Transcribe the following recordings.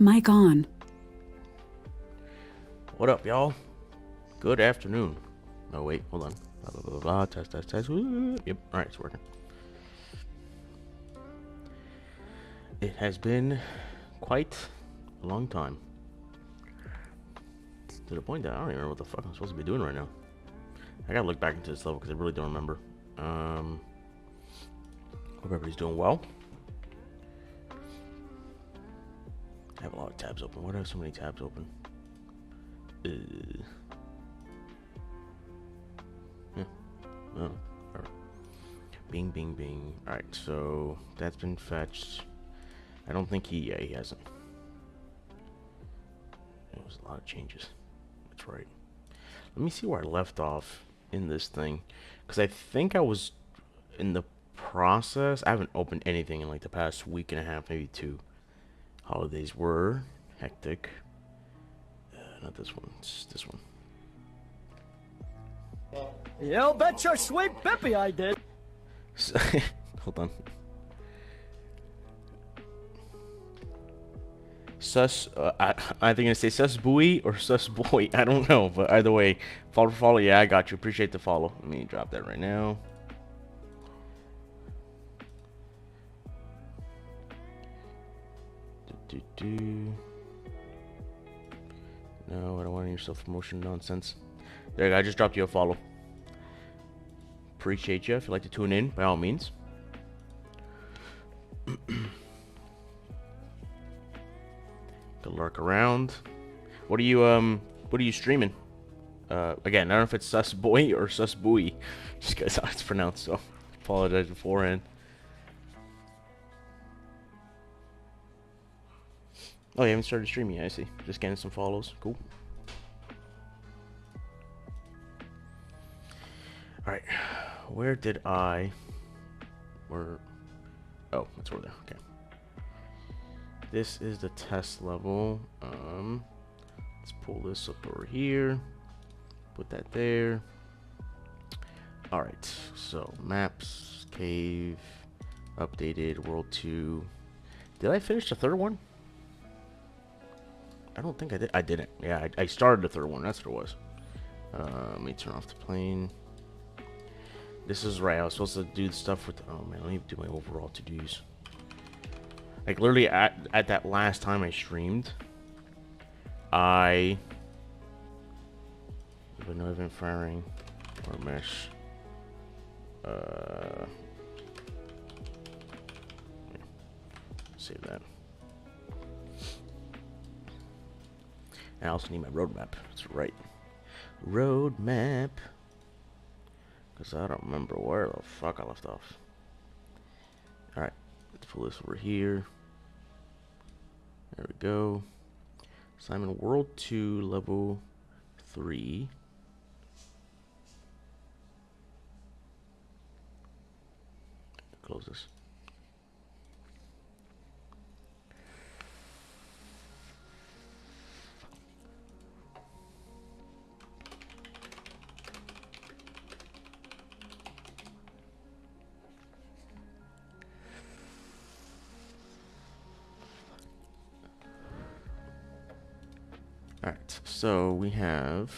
Mic on. What up, y'all? Good afternoon. No, wait, hold on. Blah, blah, blah, blah. Test, test, test. Yep, alright, it's working. It has been quite a long time. To the point that I don't even remember what the fuck I'm supposed to be doing right now. I gotta look back into this level because I really don't remember. Hope everybody's doing well. I have a lot of tabs open. Why do I have so many tabs open? Yeah. Oh, alright. Bing, bing, bing. Alright, so that's been fetched. I don't think he hasn't. There was a lot of changes. That's right. Let me see where I left off in this thing. Because I think I was in the process. I haven't opened anything in like the past week and a half, maybe two. Holidays were hectic. Not this one, it's this one. You bet your sweet Bippy I did. So, hold on. I think I say sus buoy or sus boy. I don't know, but either way, follow for follow. Yeah, I got you. Appreciate the follow. Let me drop that right now. No, I don't want any self-promotion nonsense. There you go. I just dropped you a follow. Appreciate you. If you'd like to tune in, by all means. Go lurk around. What are you streaming? Again, I don't know if it's sus boy or sus buoy. Just guys how it's pronounced, so apologize beforehand. Oh, you haven't started streaming yet, I see. Just getting some follows. Cool. Alright. Where did I... Where... Oh, that's over there. Okay. This is the test level. Let's pull this up over here. Put that there. Alright. So, maps, cave, updated, world 2. Did I finish the third one? I don't think I did. I didn't. Yeah, I started the third one. That's what it was. Let me turn off the plane. This is right. I was supposed to do the stuff with... Oh, man. Let me do my overall to-dos. Like, literally, at that last time I streamed, I... But no event firing or mesh. Save that. I also need my roadmap. That's right. Roadmap. Because I don't remember where the fuck I left off. Alright. Let's pull this over here. There we go. Simon World 2, Level 3. Close this. Alright, so we have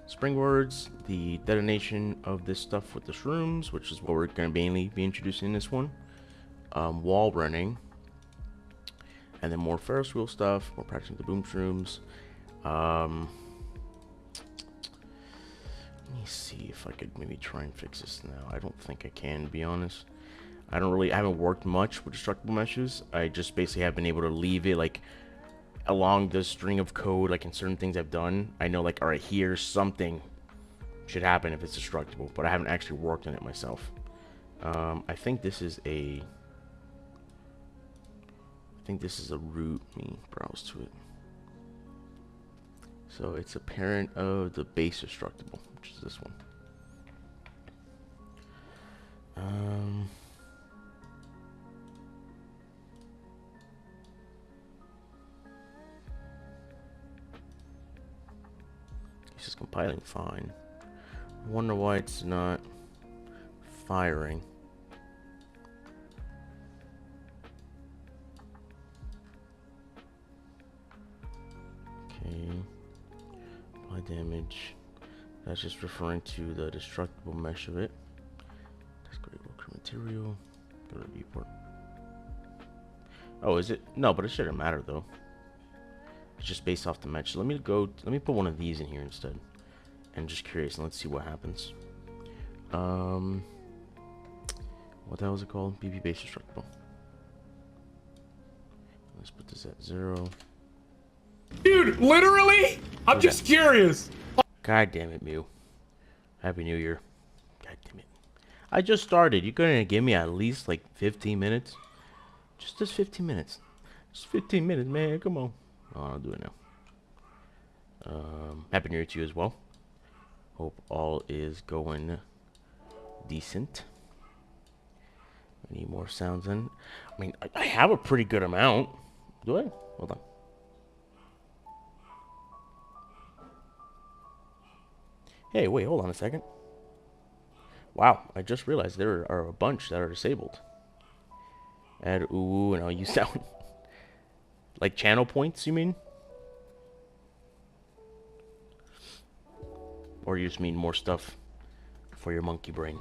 Spring Words, the detonation of this stuff with the shrooms, which is what we're going to mainly be introducing in this one. Wall running. And then more Ferris wheel stuff, more practicing the boom shrooms. Let me see if I could maybe try and fix this now. I don't think I can, to be honest. I haven't worked much with destructible meshes. I just basically have been able to leave it like along the string of code, like in certain things I've done. I know like, alright, here something should happen if it's destructible, but I haven't actually worked on it myself. I think this is a root. Let me browse to it. So it's a parent of the base destructible, which is this one. This is compiling fine. I wonder why it's not firing. Apply damage. That's just referring to the destructible mesh of it. Let's go to worker material. Go to viewport. Oh, is it? No, but it shouldn't matter though. It's just based off the mesh. So let me put one of these in here instead. And just curious, and let's see what happens. What the hell is it called? BP base destructible. Let's put this at 0. Dude, literally? I'm just curious. God damn it, Mew. Happy New Year. God damn it. I just started. You couldn't give me at least like 15 minutes? Just 15 minutes. Just 15 minutes, man. Come on. Oh, I'll do it now. Happy New Year to you as well. Hope all is going decent. I need more sounds in. I mean, I have a pretty good amount. Do I? Hold on. Hey, wait, hold on a second. Wow, I just realized there are a bunch that are disabled. Add ooh, and I'll use sound. Like channel points, you mean? Or you just mean more stuff for your monkey brain?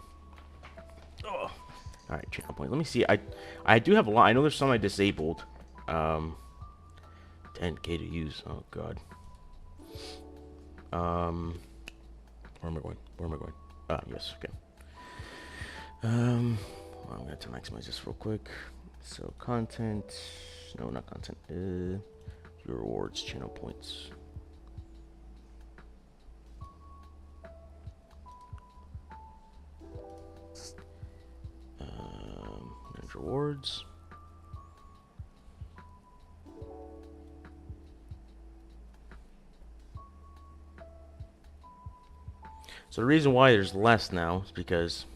Oh. Alright, channel point. Let me see. I do have a lot. I know there's some I disabled. 10k to use. Oh god. Where am I going? Where am I going? Ah, yes, okay. Well, I'm gonna maximize this real quick. So content, no, not content. Your rewards, channel points. Manage rewards. So the reason why there's less now is because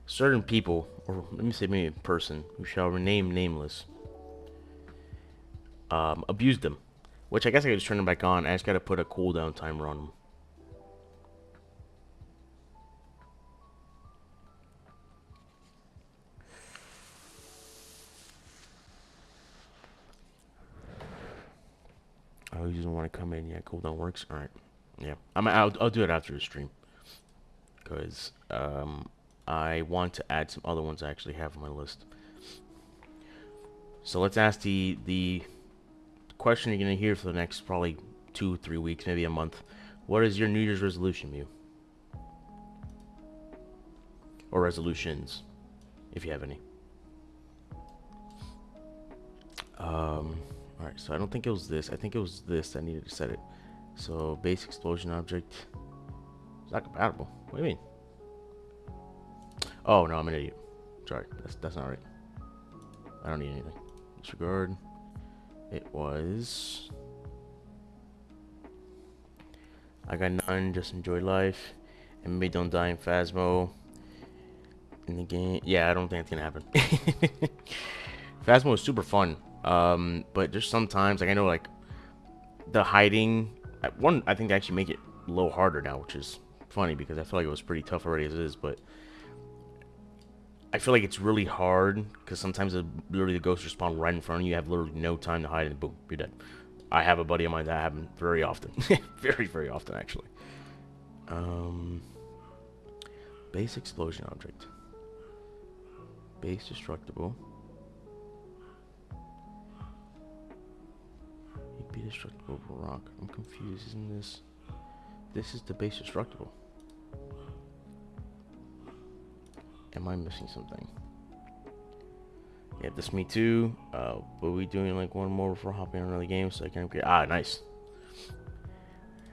certain people, or let me say maybe a person, who shall remain nameless, abused them. Which I guess I could just turn them back on. I just gotta put a cooldown timer on them. Oh, you don't want to come in? Yeah, cooldown works. All right. Yeah, I'll do it after the stream. Because I want to add some other ones I actually have on my list. So let's ask the question you're going to hear for the next probably 2-3 weeks, maybe a month. What is your New Year's resolution, Mew? Or resolutions, if you have any. Alright, so I don't think it was this. I think it was this that needed to set it. So, base explosion object. Is that compatible? What do you mean? Oh, no, I'm an idiot. Sorry, that's not right. I don't need anything. Disregard. It was... I got none, just enjoy life. And maybe don't die in Phasmo. In the game. Yeah, I don't think it's gonna happen. Phasmo is super fun. But there's sometimes, like, I know, like, the hiding... One, I think they actually make it a little harder now, which is funny because I feel like it was pretty tough already as it is, but I feel like it's really hard because sometimes literally the ghosts respawn right in front of you. You have literally no time to hide and boom, you're dead. I have a buddy of mine that happens very often. very, very often, actually. Base explosion object. Base destructible. Be destructible over rock. I'm confused. Isn't this? This is the base destructible. Am I missing something? Yeah, this me too. But we doing like one more before hopping on another game so I can upgrade. Ah, nice.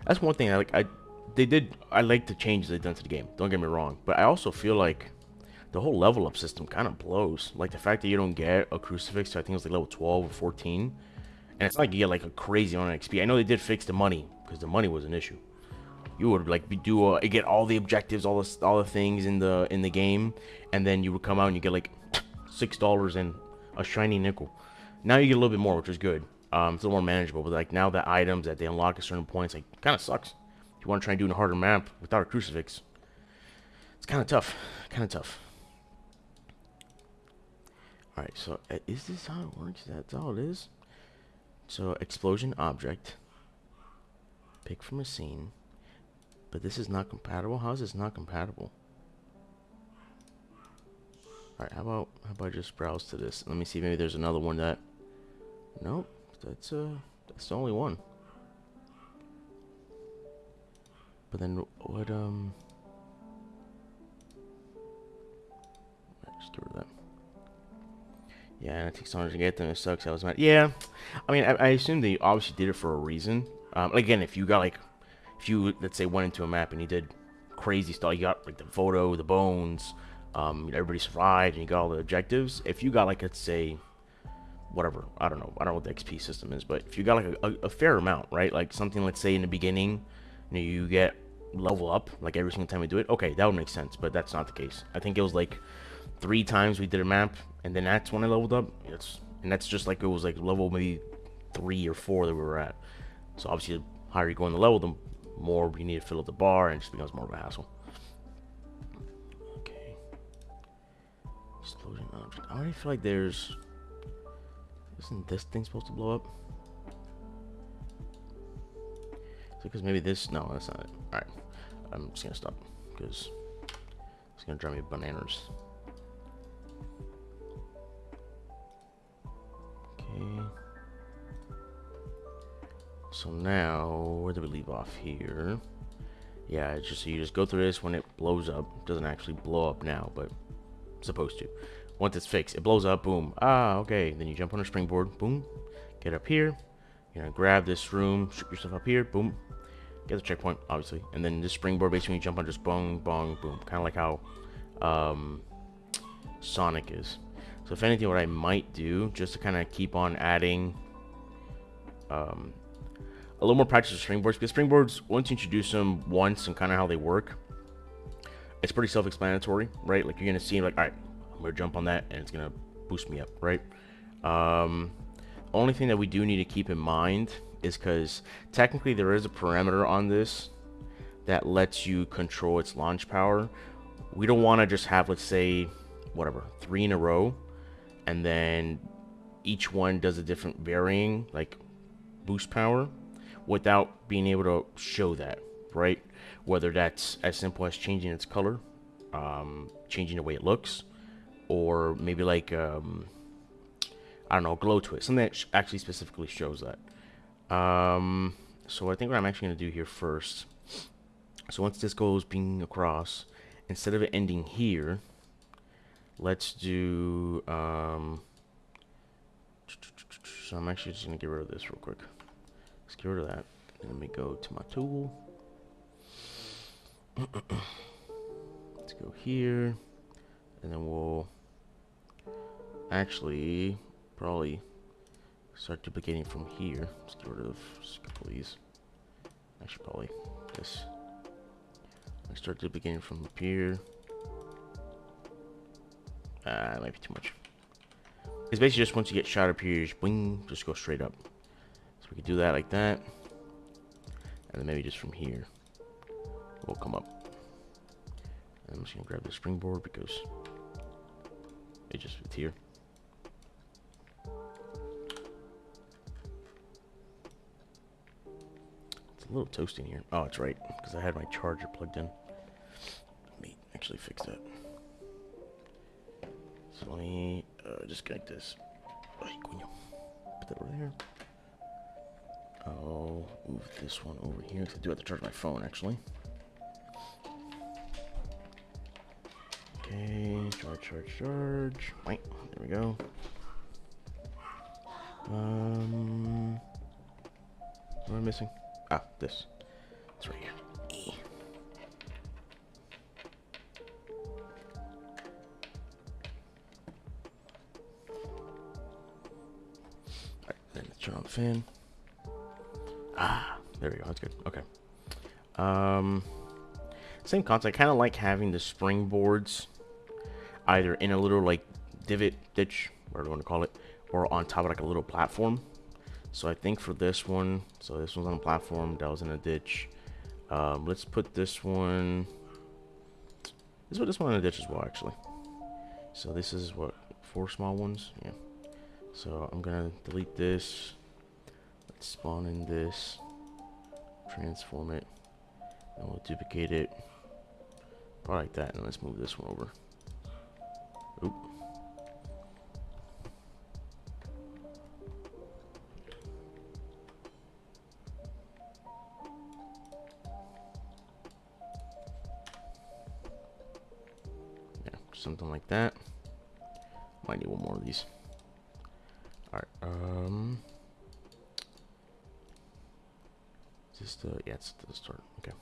That's one thing I like. I like the changes they've done to the game. Don't get me wrong, but I also feel like the whole level up system kind of blows. Like the fact that you don't get a crucifix to, I think it was like level 12 or 14. And it's not like you get like a crazy amount of XP. I know they did fix the money because the money was an issue. You would like get all the objectives, all the things in the game, and then you would come out and you get like $6 and a shiny nickel. Now you get a little bit more, which is good. It's a little more manageable. But like now the items that they unlock at certain points, like kind of sucks. If you want to try and do a harder map without a crucifix, it's kind of tough. Kind of tough. All right, so is this how it works? That's all it is. So, explosion object. Pick from a scene. But this is not compatible? How is this not compatible? Alright, how about I just browse to this? Let me see, maybe there's another one that... Nope, that's the only one. But then, what, just get rid of that. Yeah, it takes so long to get them, it sucks, I was mad. Yeah, I mean, I assume they obviously did it for a reason. Again, if you got, like, if you, let's say, went into a map and you did crazy stuff, you got, like, the photo, the bones, everybody survived, and you got all the objectives. If you got, like, let's say, whatever, I don't know what the XP system is, but if you got, like, a fair amount, right? Like, something, let's say, in the beginning, you know, you get level up, like, every single time we do it. Okay, that would make sense, but that's not the case. I think it was, like, 3 times we did a map, and then that's when I leveled up. And that's just, like, it was, like, level maybe 3 or 4 that we were at. So, obviously, the higher you go in the level, the more you need to fill up the bar, and it just becomes more of a hassle. Okay. Explosion object. I already feel like there's... Isn't this thing supposed to blow up? So, because maybe this... No, that's not it. Alright. I'm just gonna stop, because it's gonna drive me bananas. Okay. So now, where do we leave off here? Yeah, it's just, so you just go through this when it blows up. It doesn't actually blow up now, but it's supposed to. Once it's fixed, it blows up, boom. Ah, okay. Then you jump on a springboard, boom. Get up here. You're gonna grab this room, strip yourself up here, boom. Get the checkpoint, obviously. And then this springboard, basically, you jump on just bong, bong, boom. Kind of like how Sonic is. So if anything, what I might do, just to kind of keep on adding a little more practice with springboards, because springboards, once you introduce them once and kind of how they work, it's pretty self-explanatory, right? Like, you're going to see, like, all right, I'm going to jump on that, and it's going to boost me up, right? Only thing that we do need to keep in mind is because technically there is a parameter on this that lets you control its launch power. We don't want to just have, let's say, whatever, 3 in a row, and then each one does a different varying, like, boost power, without being able to show that, right? Whether that's as simple as changing its color, changing the way it looks, or maybe like, I don't know, glow to it, something that actually specifically shows that. So I think what I'm actually going to do here first, so once this goes being across, instead of it ending here, let's do, so I'm actually just going to get rid of this real quick. Let's get rid of that. And let me go to my tool. Let's go here. And then we'll actually probably start duplicating from here. Let's get rid of just a couple of these. Actually, probably this. I start duplicating from up here. It might be too much. It's basically just once you get shot up here, just wing, just go straight up. So we can do that like that. And then maybe just from here, we'll come up. And I'm just gonna grab the springboard because it just fits here. It's a little toasty in here. Oh, it's right, because I had my charger plugged in. Let me actually fix that. So let me disconnect this. Put that over there. I'll move this one over here because I do have to charge my phone actually. Okay, charge. Wait, there we go. What am I missing? Ah, this. It's right here. Alright, then let's turn on the fan. Ah, there we go. That's good. Okay. Same concept. I kind of like having the springboards either in a little like divot, ditch, whatever you want to call it, or on top of like a little platform. So I think for this one, so this one's on a platform, that was in a ditch. Let's put this one. Let's put this one in a ditch as well, actually. So this is what, 4 small ones? Yeah. So I'm gonna delete this. Let's spawn in this. Transform it. Then we'll duplicate it. Probably like that. And let's move this one over. Oop. Yeah, something like that. Might need one more of these. Alright, just yeah, it's the start. Okay.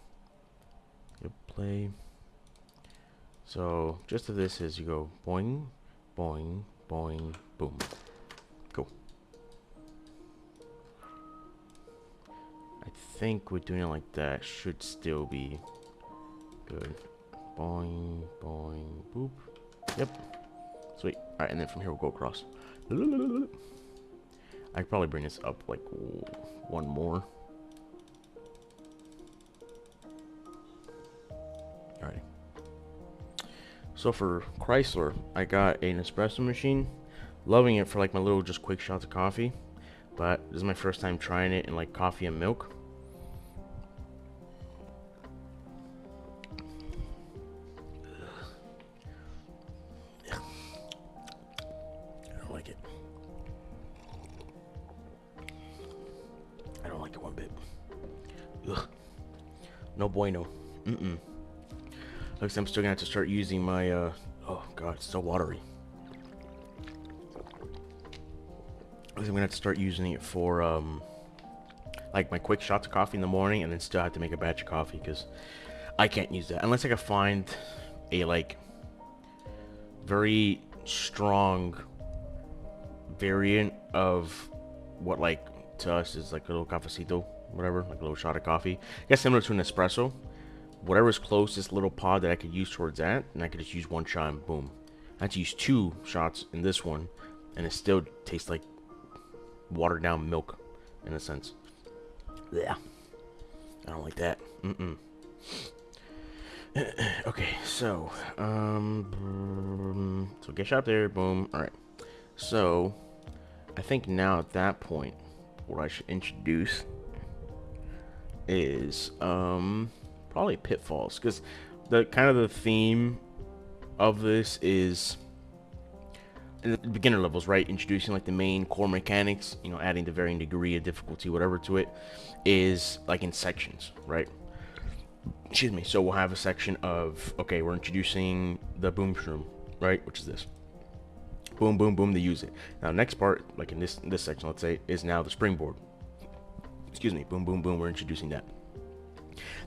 Yep, play. So just of this is you go boing, boing, boing, boom. Cool. I think we're doing it like that should still be good. Boing, boing, boop. Yep. Sweet. Alright, and then from here we'll go across. I could probably bring this up like one more. Alright. So for Chrysler, I got an espresso machine. Loving it for like my little just quick shots of coffee. But this is my first time trying it in like coffee and milk. I don't like it. I don't like it one bit. Ugh. No bueno. Looks like I'm still gonna have to start using my oh god, it's so watery. Looks like I'm gonna have to start using it for like my quick shots of coffee in the morning, and then still have to make a batch of coffee because I can't use that unless I can find a like very strong variant of what like to us is like a little cafecito, whatever, like a little shot of coffee. I guess similar to an espresso. Whatever's closest little pod that I could use towards that, and I could just use one shot and boom. I had to use 2 shots in this one, and it still tastes like watered down milk in a sense. Yeah, I don't like that. Okay, so so get shot there, boom. All right, so I think now at that point, what I should introduce is probably pitfalls, because the kind of the theme of this is in the beginner levels, right? Introducing like the main core mechanics, you know, adding the varying degree of difficulty, whatever to it, is like in sections, right? Excuse me. So we'll have a section of, okay, we're introducing the boom shroom, right? Which is this. Boom, boom, boom, they use it. Now next part, like in this section, let's say, is now the springboard. Excuse me, boom, boom, boom, we're introducing that.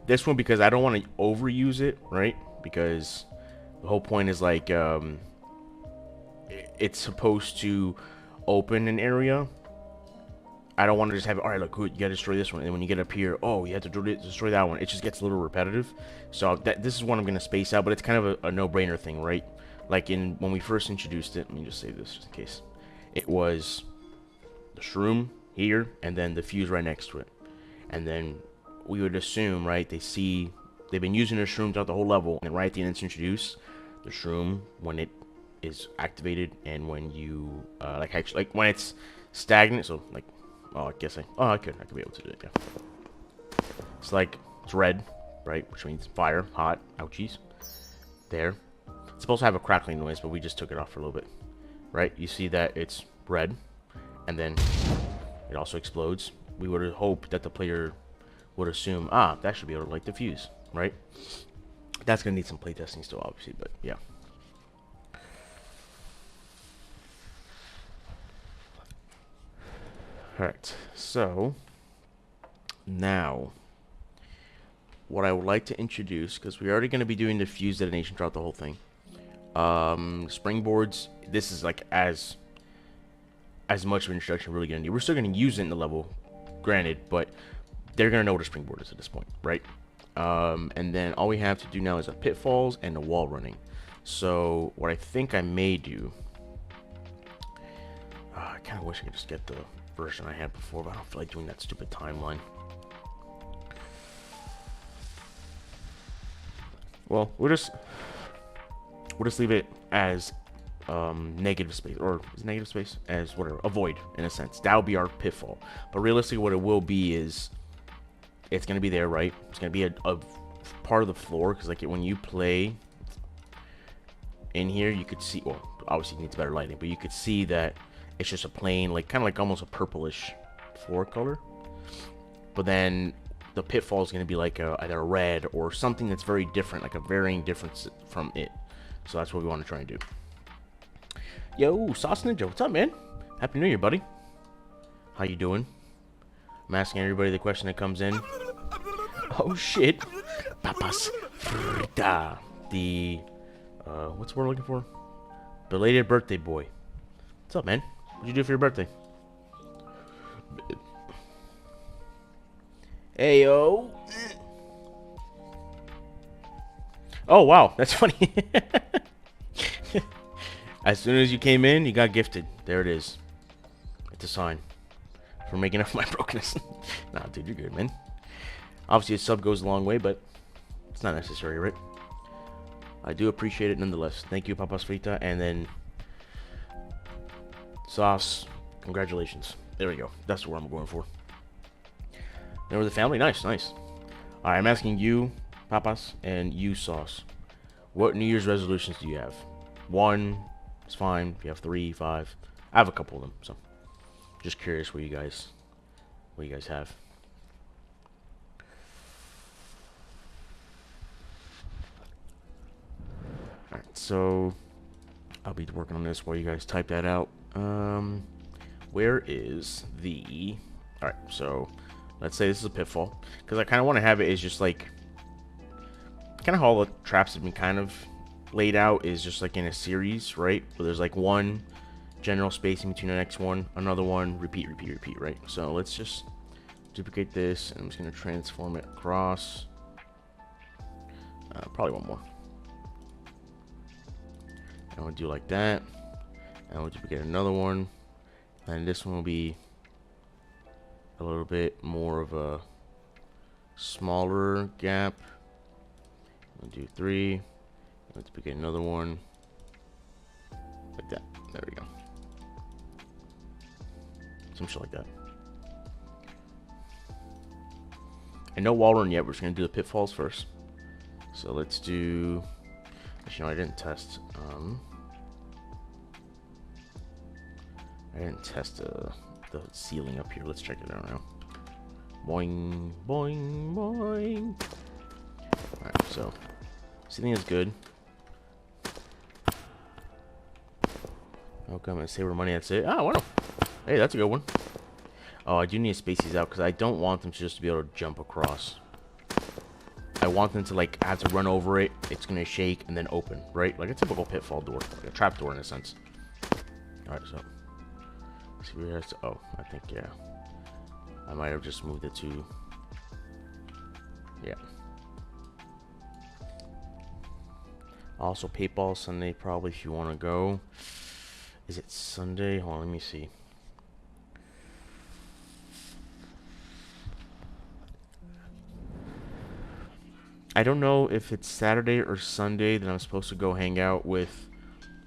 This one, because I don't want to overuse it, right? Because the whole point is like it's supposed to open an area. I don't want to just have, all right, look, you gotta destroy this one, and when you get up here, oh, you have to destroy that one. It just gets a little repetitive. So this is one I'm gonna space out, but it's kind of a no-brainer thing, right? Like when we first introduced it, let me just save this just in case. It was the shroom here, and then the fuse right next to it, and then we would assume, right, they've been using the shroom throughout the whole level, and right at the end it's introduced, the shroom, when it is activated, and when you, like when it's stagnant, so like, oh, I guess I could be able to do it, yeah. It's like, it's red, right, which means fire, hot, ouchies, there. It's supposed to have a crackling noise, but we just took it off for a little bit, right? You see that it's red, and then it also explodes. We would hope that the player would assume, that should be able to light the fuse, right? That's gonna need some playtesting still, obviously, but yeah. Alright, so now what I would like to introduce, because we're already going to be doing the fuse detonation throughout the whole thing. Springboards, this is like as much of an introduction we're really going to need. We're still going to use it in the level, granted, but they're going to know what a springboard is at this point, right? And then all we have to do now is the pitfalls and the wall running. So what I think I may do, I kind of wish I could just get the version I had before, but I don't feel like doing that stupid timeline. Well, we'll just leave it as negative space, or is negative space as whatever, a void in a sense. That'll be our pitfall. But realistically, what it will be is it's gonna be there, right? It's gonna be a part of the floor, because like when you play in here, you could see, well, obviously it needs better lighting, but you could see that it's just a plain, like kind of like almost a purplish floor color. But then the pitfall is going to be like either a red or something that's very different, like a varying difference from it. So that's what we want to try and do. Yo, Sauce Ninja, what's up, man? Happy New Year, buddy. How you doing? I'm asking everybody the question that comes in. Oh shit. Papas frita. The what's the word I'm looking for? Belated birthday boy. What's up, man? What'd you do for your birthday? Hey yo. Oh wow, that's funny. As soon as you came in, you got gifted. There it is. It's a sign for making up for my brokenness. Nah, dude, you're good, man. Obviously, a sub goes a long way, but it's not necessary, right? I do appreciate it nonetheless. Thank you, Papas Frita. And then, Sauce, congratulations. There we go. That's what I'm going for. There was the family. Nice, nice. All right, I'm asking you, Papas, and you, Sauce. What New Year's resolutions do you have? 1 is fine. If you have 3, 5, I have a couple of them. So, just curious what you guys have. All right, so I'll be working on this while you guys type that out. Where is the? All right, so let's say this is a pitfall, because I kind of want to have it as just like kind of how all the traps have been kind of laid out, is just like in a series, right? Where there's like one general spacing between the next one, another one, repeat, right? So let's just duplicate this, and I'm just going to transform it across. Probably one more. And we'll do like that, and we'll duplicate another one, and this one will be a little bit more of a smaller gap. We'll do 3. Let's duplicate another one like that. There we go. Some shit like that. And no wall run yet. We're just gonna do the pitfalls first. So let's do. Actually, no, I didn't test. I didn't test the ceiling up here. Let's check it out now. Boing, boing, boing. All right, so ceiling is good. Okay, I'm gonna save our money. That's it. Oh, wow. Hey, that's a good one. Oh, I do need to space these out because I don't want them to just be able to jump across. I want them to like have to run over it. It's gonna shake and then open, right? Like a typical pitfall door, like a trap door in a sense. All right, so see where it has to. Oh, I think yeah. I might have just moved it to. Yeah. Also, paintball Sunday probably if you want to go. Is it Sunday? Hold on, let me see. I don't know if it's Saturday or Sunday that I'm supposed to go hang out with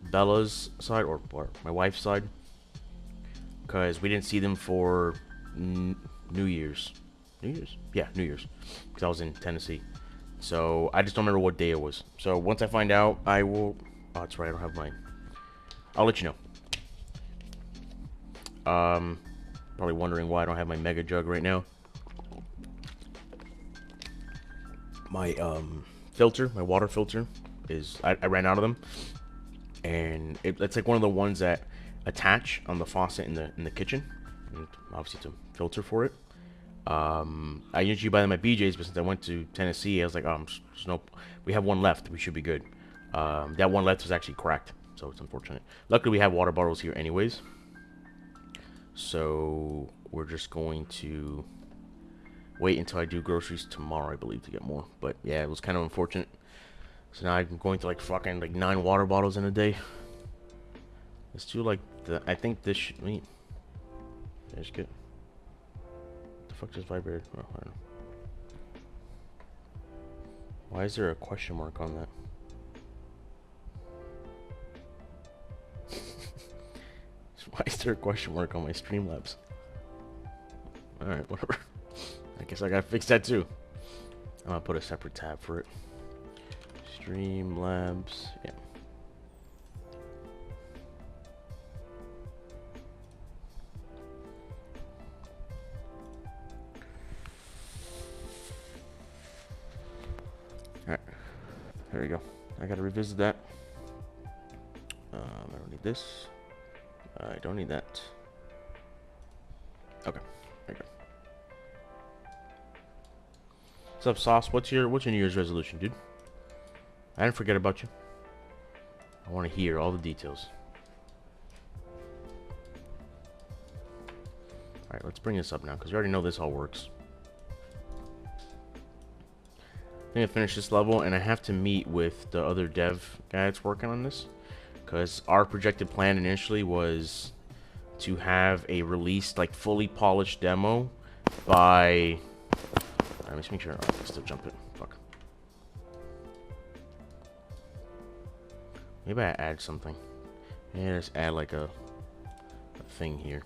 Bella's side or my wife's side, because we didn't see them for New Year's. New Year's? Yeah, New Year's, because I was in Tennessee. So I just don't remember what day it was. So once I find out, I will. Oh, that's right. I don't have mine. I'll let you know. Probably wondering why I don't have my mega jug right now. My filter, my water filter, is I ran out of them, and it's like one of the ones that attach on the faucet in the kitchen, and obviously to filter for it. I usually buy them at BJ's, but since I went to Tennessee, I was like, oh, we have one left. We should be good. That one left was actually cracked, so it's unfortunate. Luckily, we have water bottles here anyways. So we're just going to wait until I do groceries tomorrow, I believe, to get more. But yeah, it was kind of unfortunate. So now I'm going to like fucking like 9 water bottles in a day. Let's do like I think this should meet. There's good. The fuck just vibrated? Oh, I don't know. Why is there a question mark on that? Why is there a question mark on my Streamlabs? Alright, whatever. I guess I gotta fix that too. I'm gonna put a separate tab for it. Streamlabs, yeah. Alright, there we go. I gotta revisit that. I don't need this. I don't need that. Okay, there you go. What's up, Sauce? What's your New Year's resolution, dude? I didn't forget about you. I want to hear all the details. Alright, let's bring this up now, because we already know this all works. I'm going to finish this level, and I have to meet with the other dev guy that's working on this. Because our projected plan initially was to have a released, like, fully polished demo by... Alright, let's make sure I can still jump it. Fuck. Maybe I add something. Yeah, just add, like, a thing here.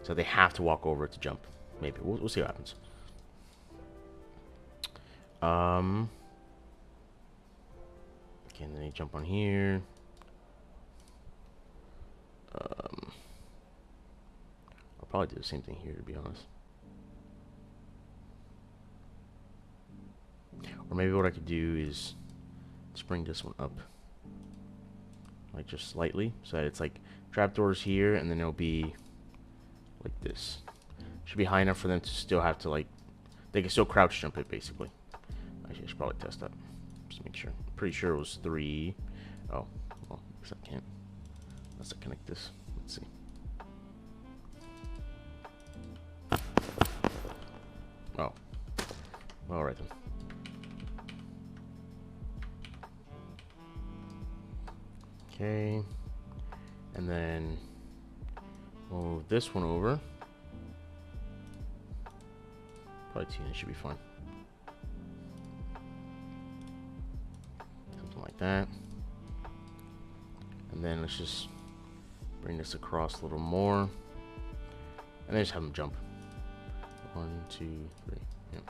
So they have to walk over it to jump. Maybe. We'll see what happens. Okay, and then you jump on here. I'll probably do the same thing here, to be honest. Or maybe what I could do is just bring this one up. Like, just slightly. So that it's like trapdoors here, and then it'll be like this. Should be high enough for them to still have to, like, they can still crouch jump it, basically. Actually, I should probably test that. Just make sure. I'm pretty sure it was 3. Oh, well, I guess I can't. Unless I connect this. Let's see. Oh. Alright then. Okay. And then move this one over. Probably 10, it should be fine. Something like that. And then let's just bring this across a little more. And then just have them jump. 1, 2, 3. Yeah.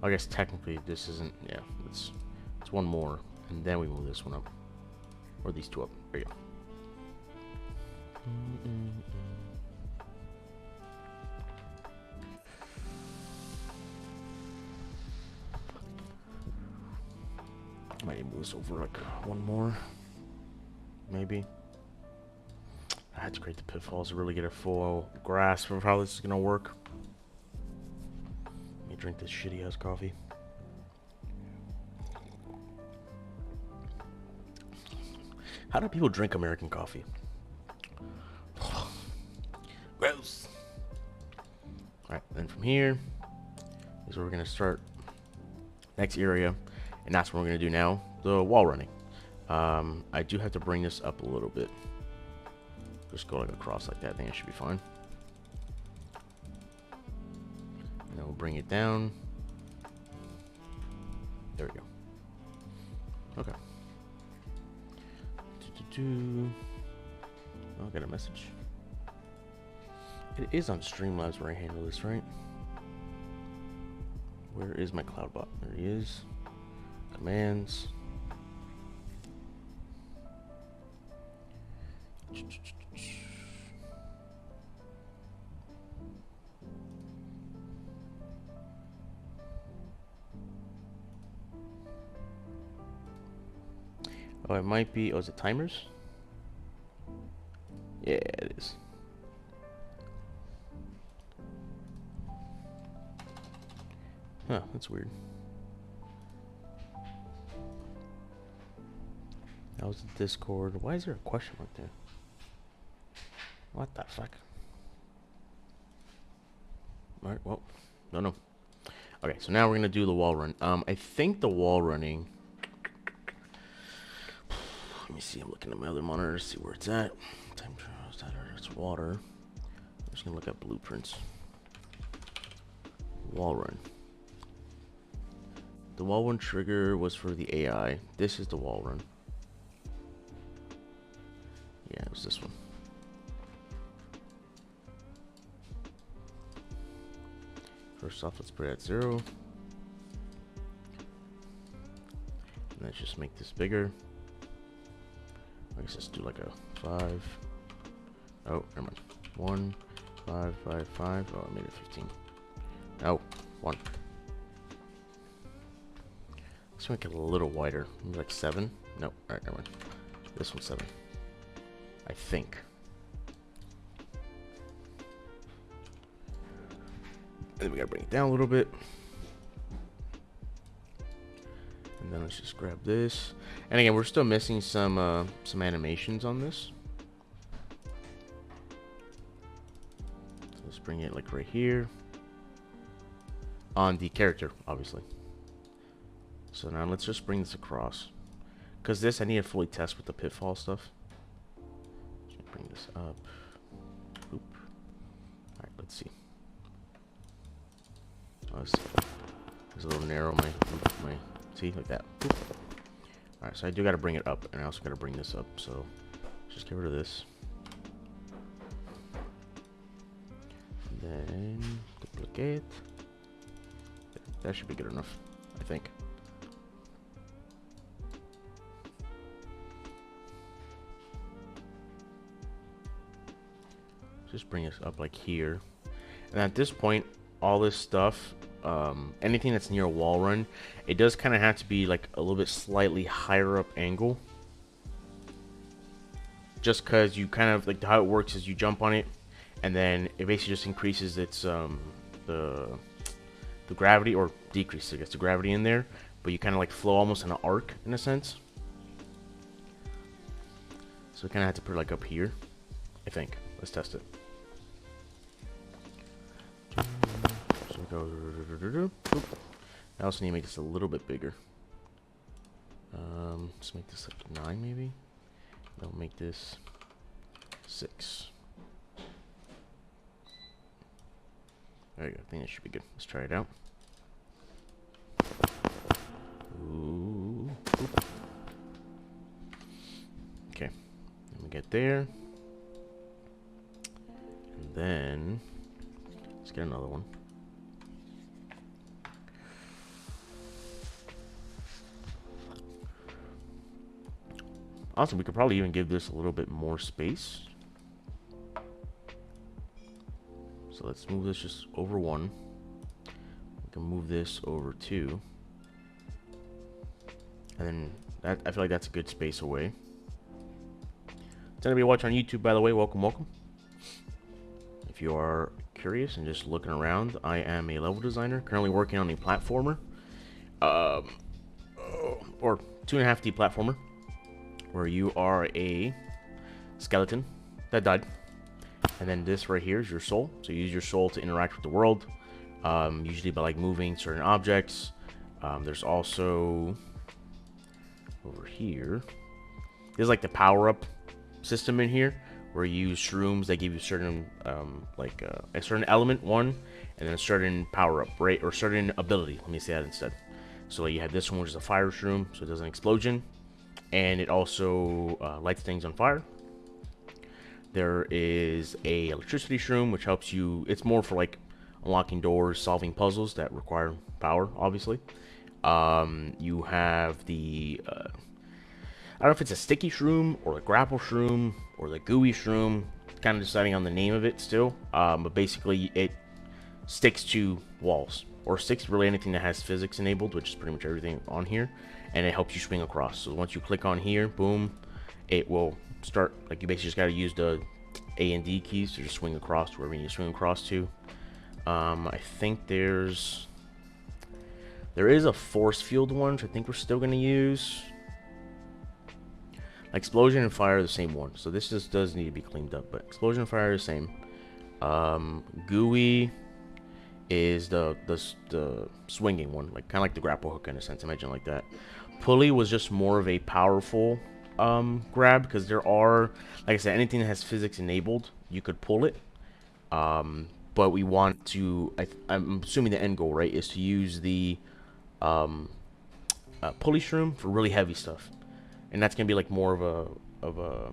I guess technically this isn't, yeah, it's one more. And then we move this one up. Or these two up. There you go. I might move this over like one more. Maybe. I had to create the pitfalls to really get a full grasp of how this is gonna work. Let me drink this shitty ass coffee. How do people drink American coffee? Gross. Alright, then from here is where we're gonna start next area, and that's what we're gonna do now, the wall running. I do have to bring this up a little bit. Just go like across like that. I think it should be fine. And then we'll bring it down. There we go. Okay. Oh, I got a message. It is on Streamlabs where I handle this, right? Where is my CloudBot? There he is. Commands. Oh, it might be. Oh, is it timers? Yeah, it is. Huh, that's weird. That was the Discord. Why is there a question mark there? What the fuck? Alright, well, no. Okay, so now we're gonna do the wall run. I think the wall running. Let me see. I'm looking at my other monitor to see where it's at. Time trial starter. It's water. I'm just gonna look at blueprints. Wall run. The wall run trigger was for the AI. This is the wall run. Yeah, it was this one. First off, let's put it at 0. And let's just make this bigger. I guess let's do like a 5. Oh, never mind. 1, 5, 5, 5. Oh, I made it 15. Oh, 1. Let's make it a little wider. Maybe like 7. Nope. Alright, never mind. This one's 7. I think. Then we gotta bring it down a little bit. And then let's just grab this. And again, we're still missing some animations on this. So let's bring it like right here. On the character, obviously. So now let's just bring this across. Because this, I need to fully test with the pitfall stuff. Just bring this up. Oop. Alright, let's see. Oh, it's a little narrow, my see, like that. Alright, so I do gotta bring it up, and I also gotta bring this up, so just get rid of this. And then duplicate. That should be good enough, I think. Just bring this up like here. And at this point, all this stuff, anything that's near a wall run, it does kind of have to be like a little bit slightly higher up angle. Just because you kind of, like how it works is you jump on it, and then it basically just increases its, the gravity, or decreases, I guess, the gravity in there. But you kind of like flow almost in an arc, in a sense. So we kind of have to put it like up here, I think. Let's test it. So we go. I also need to make this a little bit bigger. Let's make this like 9 maybe. Then we'll make this 6. There you go. I think that should be good. Let's try it out. Ooh. Okay. Then we get there. And then let's get another one. Also, we could probably even give this a little bit more space. So let's move this just over 1. We can move this over 2. And then that, I feel like that's a good space away. To anybody watching on YouTube, by the way, welcome, welcome. If you are curious and just looking around, I am a level designer, currently working on a platformer. Or 2.5D platformer, where you are a skeleton that died. And then this right here is your soul. So you use your soul to interact with the world, usually by like moving certain objects. There's also over here, there's like the power-up system in here, where you use shrooms that give you certain a certain element, and then a certain power-up, right, or certain ability. Let me say that instead. So you have this one, which is a fire shroom, so it does an explosion, and it also lights things on fire. There is a electricity shroom, which helps you. It's more for like unlocking doors, solving puzzles that require power, obviously. You have the I don't know if it's a sticky shroom or a grapple shroom or the gooey shroom. Kind of deciding on the name of it still. But basically, it sticks to walls, or sticks to really anything that has physics enabled, which is pretty much everything on here, and it helps you swing across. So once you click on here, boom, it will start. Like, you basically just got to use the A and D keys to just swing across to wherever you need to swing across to. I think there is a force field one, which I think we're still going to use. Explosion and fire are the same one, so this just does need to be cleaned up, but explosion and fire are the same. Gooey is the swinging one, like kind of like the grapple hook in a sense, imagine like that. Pulley was just more of a powerful grab, because there are, like I said, anything that has physics enabled, you could pull it. But we want to, I'm assuming the end goal, right, is to use the pulley shroom for really heavy stuff. And that's gonna be like more of a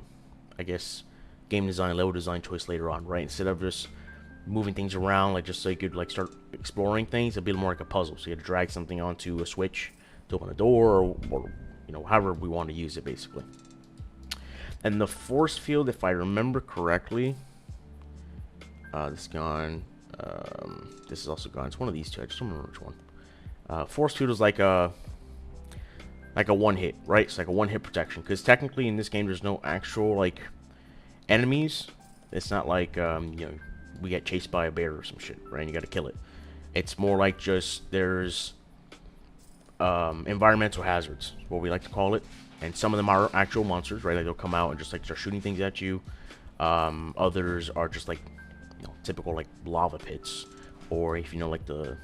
I guess game design, level design choice later on, right? Instead of just moving things around, like just so you could like start exploring things. It'd be more like a puzzle. So you had to drag something onto a switch to open a door, or you know, however we want to use it, basically. And the force field, if I remember correctly, this is gone. This is also gone. It's one of these two. I just don't remember which one. Force field is like a one hit, right? It's like a one hit protection. Because technically in this game, there's no actual like enemies. It's not like you know, we get chased by a bear or some shit, right? And you got to kill it. It's more like just there's environmental hazards, what we like to call it. And some of them are actual monsters, right? Like they'll come out and just like start shooting things at you. Others are just like, you know, typical like lava pits, or if you know like the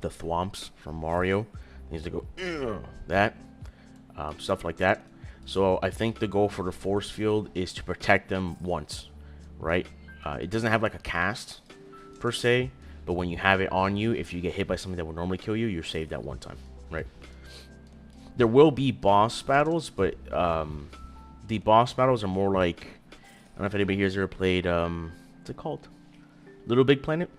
thwomps from Mario, things that go that stuff like that. So I think the goal for the force field is to protect them once, right? It doesn't have like a cast per se, but when you have it on you, if you get hit by something that would normally kill you, you're saved that one time, right? There will be boss battles, but the boss battles are more like, I don't know if anybody here has ever played, what's it called? Little Big Planet?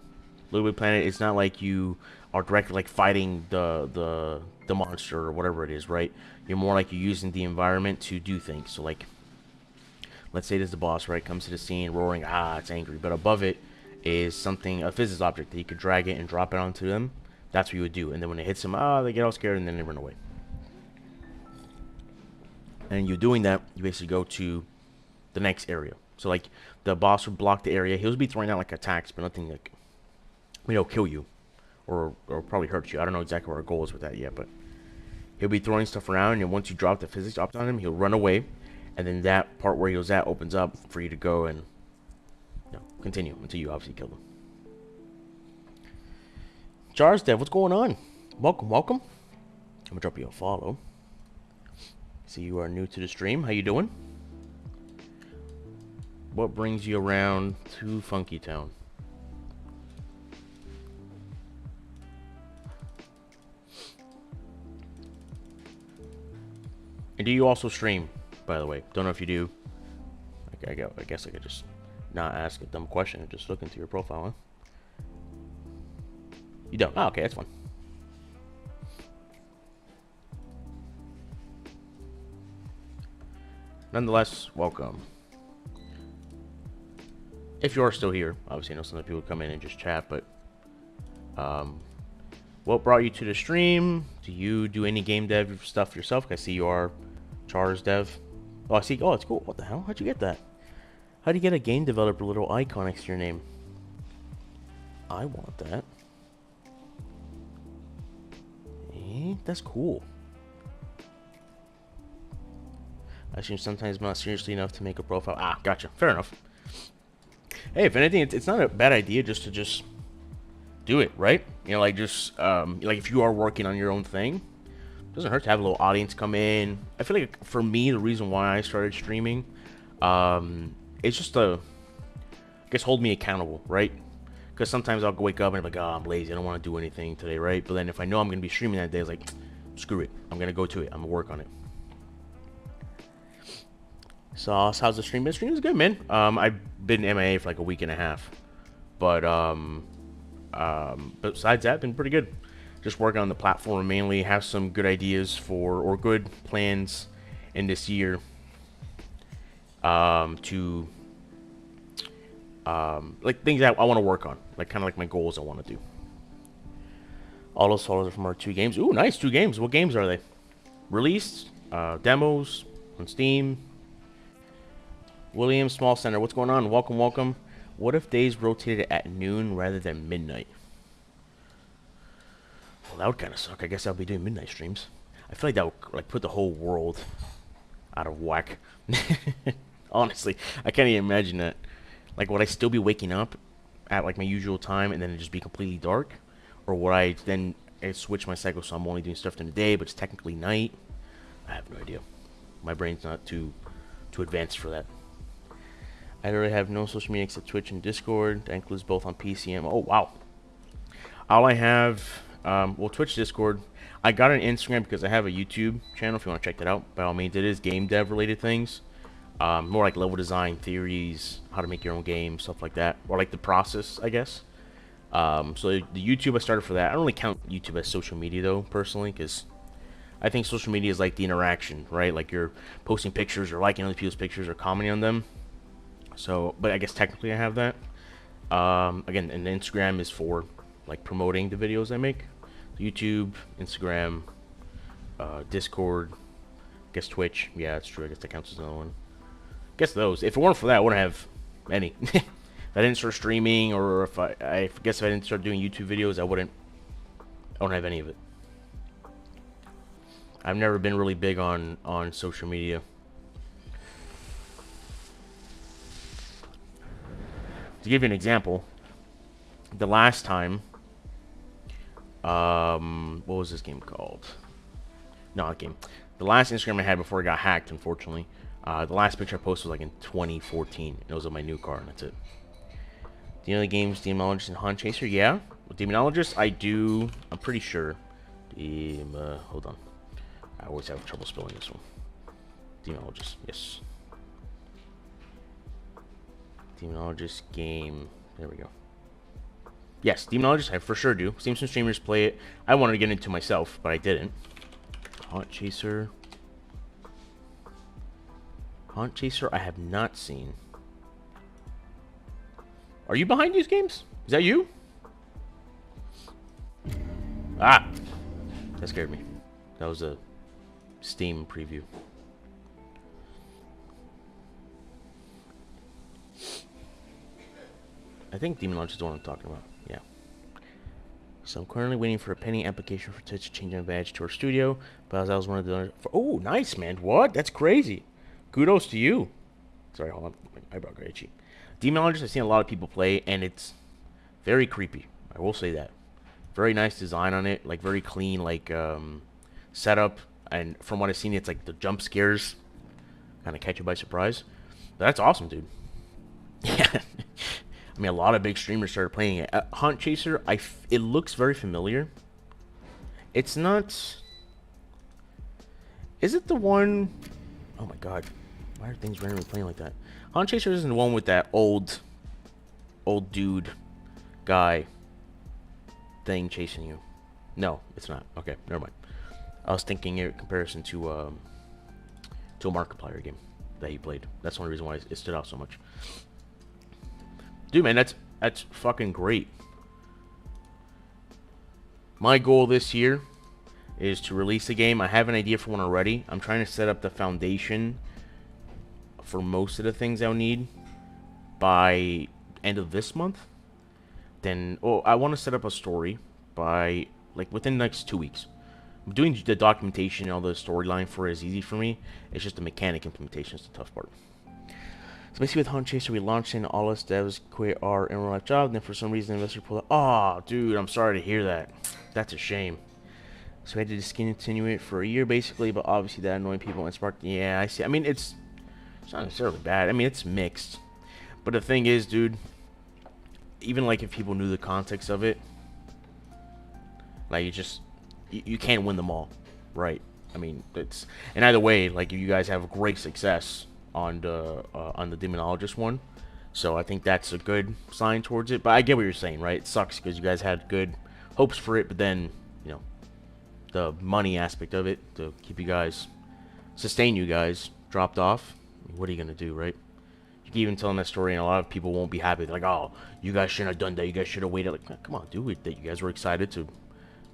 Little Big Planet, it's not like you are directly like fighting the monster or whatever it is, right? You're more like you're using the environment to do things. So like, let's say there's the boss, right? Comes to the scene, roaring, it's angry. But above it is something, a physics object that you could drag it and drop it onto them. That's what you would do. And then when it hits them, they get all scared and then they run away. And you're doing that, you basically go to the next area. So like the boss would block the area. He'll be throwing out like attacks, but nothing like, you know, kill you or probably hurt you. I don't know exactly what our goal is with that yet, but he'll be throwing stuff around, and once you drop the physics object on him, he'll run away, and then that part where he was at opens up for you to go and, you know, continue until you obviously kill him. Jars Dev, what's going on? Welcome, welcome. I'm gonna drop you a follow. See, you are new to the stream. How you doing? What brings you around to Funky Town? And do you also stream, by the way? Don't know if you do. I guess I could just not ask a dumb question and just look into your profile, huh? You don't? Oh, okay, that's fine. Nonetheless, welcome. If you are still here, obviously I know some people come in and just chat, but what brought you to the stream? Do you do any game dev stuff yourself? I see you are Chars Dev. Oh, I see. Oh, it's cool. What the hell? How'd you get that? How do you get a game developer little icon next to your name? I want that. That's cool. I seem sometimes not seriously enough to make a profile. Gotcha. Fair enough. Hey, if anything, it's not a bad idea just to do it, right? You know, like just like if you are working on your own thing, it doesn't hurt to have a little audience come in. I feel like for me, the reason why I started streaming, it's just to, I guess, hold me accountable, right? Because sometimes I'll wake up and be like, I'm lazy, I don't want to do anything today, right? But then if I know I'm gonna be streaming that day, it's like, screw it, I'm gonna go to it, I'm gonna work on it. Sauce, how's the stream been? Stream is good, man. I've been MIA for like a week and a half, but besides that, been pretty good. Just working on the platform mainly. Have some good ideas or good plans in this year. To like things that I want to work on, like kind of like my goals I want to do. All those followers are from our 2 games. Ooh, nice, 2 games. What games are they? Released, demos on Steam. William Small Center, what's going on? Welcome, welcome. What if days rotated at noon rather than midnight? Well, that would kind of suck. I guess I'll be doing midnight streams. I feel like that would like put the whole world out of whack. Honestly, I can't even imagine that. Like, would I still be waking up at like my usual time and then it just be completely dark, or would I then switch my cycle so I'm only doing stuff during the day, but it's technically night? I have no idea. My brain's not too advanced for that. I literally have no social media except Twitch and Discord. That includes both on PC and... Oh, wow. All I have... well, Twitch, Discord. I got an Instagram because I have a YouTube channel if you want to check that out. By all means, it is game dev related things. More like level design theories, how to make your own game, stuff like that, or like the process, I guess. So the YouTube I started for that. I don't really count YouTube as social media though, personally, because I think social media is like the interaction, right? Like you're posting pictures or liking other people's pictures or commenting on them. So, but I guess technically I have that. Again, and Instagram is for like promoting the videos I make. YouTube, Instagram, Discord, I guess Twitch. Yeah, that's true. I guess that counts as another one. I guess those. If it weren't for that, I wouldn't have any. If I didn't start streaming, or if I guess if I didn't start doing YouTube videos, I don't have any of it. I've never been really big on social media. To give you an example, the last time, what was this game called? No, not game. The last Instagram I had before it got hacked, unfortunately. The last picture I posted was like in 2014. And it was of my new car, and that's it. Do you know the games Demonologist and Hunt Chaser? Yeah. With Demonologist, I do. I'm pretty sure. Hold on. I always have trouble spelling this one. Demonologist, yes. Demonologist game. There we go. Yes, Demonologist, I for sure do. Seen some streamers play it. I wanted to get into myself, but I didn't. Hunt Chaser. Hunt Chaser, I have not seen. Are you behind these games? Is that you? Ah! That scared me. That was a Steam preview. I think Demonologist is the one I'm talking about. Yeah. So I'm currently waiting for a pending application for Twitch to change my badge to our studio. But as I was one of the... Oh, nice, man. What? That's crazy. Kudos to you. Sorry, hold on. My eyebrow got itchy. Demonologist, I've seen a lot of people play, and it's very creepy. I will say that. Very nice design on it. Like, very clean, like, setup. And from what I've seen, it's like the jump scares kind of catch you by surprise. But that's awesome, dude. Yeah. I mean, a lot of big streamers started playing it. Hunt Chaser, it looks very familiar. It's not... Is it the one... Oh my god. Why are things randomly playing like that? Hunt Chaser isn't the one with that old dude guy thing chasing you. No, it's not. Okay, never mind. I was thinking in comparison to a Markiplier game that he played. That's the only reason why it stood out so much. Dude, man, that's fucking great. My goal this year is to release a game. I have an idea for one already. I'm trying to set up the foundation for most of the things I'll need by end of this month. Then, I want to set up a story by, like, within the next 2 weeks. Doing the documentation and all the storyline for it is easy for me. It's just the mechanic implementation is the tough part. So basically with Hunt Chaser, we launched in all us devs quit our in real life job, and then for some reason the investor pulled out. Oh, dude, I'm sorry to hear that. That's a shame. So we had to discontinue it for a year basically, but obviously that annoying people and sparked. Yeah, I see. I mean, it's not necessarily bad. I mean, it's mixed. But the thing is, dude, even like if people knew the context of it, like you can't win them all, right? I mean, and either way, like you guys have great success on the Demonologist one, so I think that's a good sign towards it. But I get what you're saying, right? It sucks because you guys had good hopes for it, but then, you know, the money aspect of it to keep you guys, sustain you guys, dropped off. I mean, what are you gonna do, right? You can even tell them that story, and a lot of people won't be happy. They're like, "Oh, you guys shouldn't have done that. You guys should have waited." Like, come on, dude, that you guys were excited to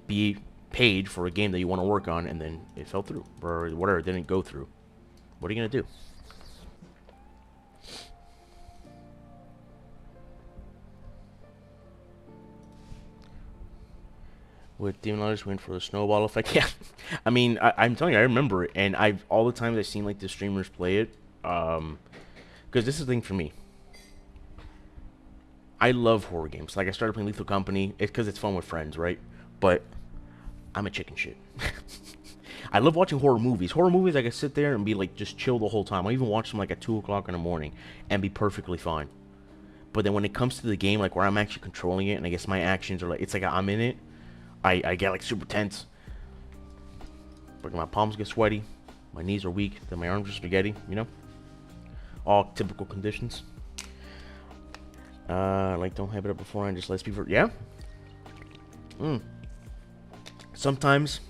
be paid for a game that you want to work on, and then it fell through, or whatever, it didn't go through. What are you gonna do? With Demonologist, went for the snowball effect. Yeah, I mean, I'm telling you, I remember it, and all the times I've seen like the streamers play it, because this is the thing for me. I love horror games. Like I started playing Lethal Company, it's because it's fun with friends, right? But I'm a chicken shit. I love watching horror movies. Horror movies, I can sit there and be like just chill the whole time. I even watch them like at 2 o'clock in the morning and be perfectly fine. But then when it comes to the game, like where I'm actually controlling it, and I guess my actions are like, it's like I'm in it. I get like super tense. But my palms get sweaty, my knees are weak, then my arms are spaghetti, you know? all typical conditions. Like don't hype it up beforehand, just let's be for yeah. Sometimes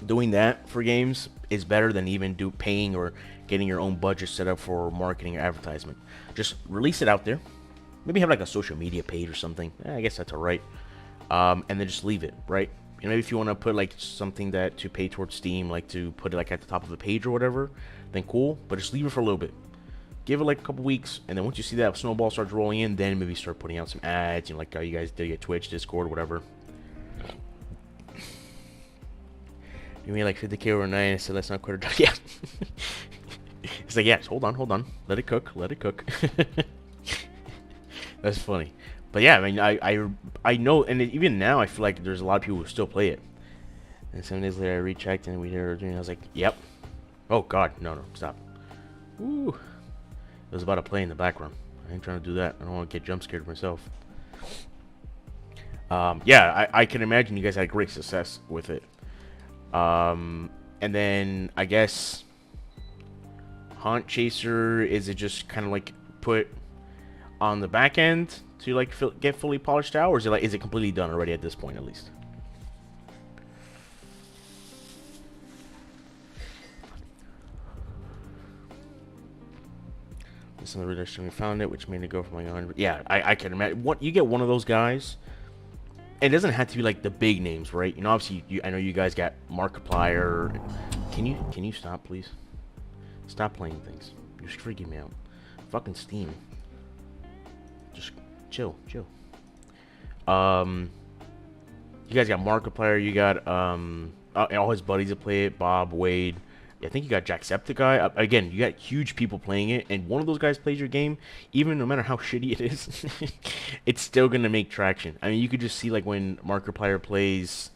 doing that for games is better than even paying or getting your own budget set up for marketing or advertisement. Just release it out there. Maybe have like a social media page or something. I guess that's alright. And then just leave it, right? You know, maybe if you want to put like something that to pay towards Steam, like to put it like at the top of the page or whatever, then cool. But just leave it for a little bit. Give it like a couple weeks, and then once you see that snowball starts rolling in, then maybe start putting out some ads, you know, like how you guys did at Twitch, Discord, whatever. You made like 50K overnight, and said that's not quite a job. Yeah. It's like, yes, hold on. Let it cook. That's funny. But yeah, I mean, I know, and even now, I feel like there's a lot of people who still play it. And 7 days later, I rechecked, and we heard, and I was like, yep. Oh, God. No, stop. Ooh. It was about a play in the background. I ain't trying to do that. I don't want to get jump scared myself. Yeah, I can imagine you guys had great success with it. And then, I guess, Haunt Chaser, is it just kind of like put on the back end to like get fully polished out, or is it completely done already at this point at least? Some of the readership we found it, which made it go from like 100. Yeah, I can imagine. What you get one of those guys. It doesn't have to be like the big names, right? You know, obviously, I know you guys got Markiplier. Can you stop, please? Stop playing things. You're freaking me out. Fucking Steam. Just chill. You guys got Markiplier. You got all his buddies that play it. Bob, Wade. I think you got Jacksepticeye. Again, you got huge people playing it, and one of those guys plays your game, even no matter how shitty it is, it's still gonna make traction. I mean, you could just see like when Markiplier plays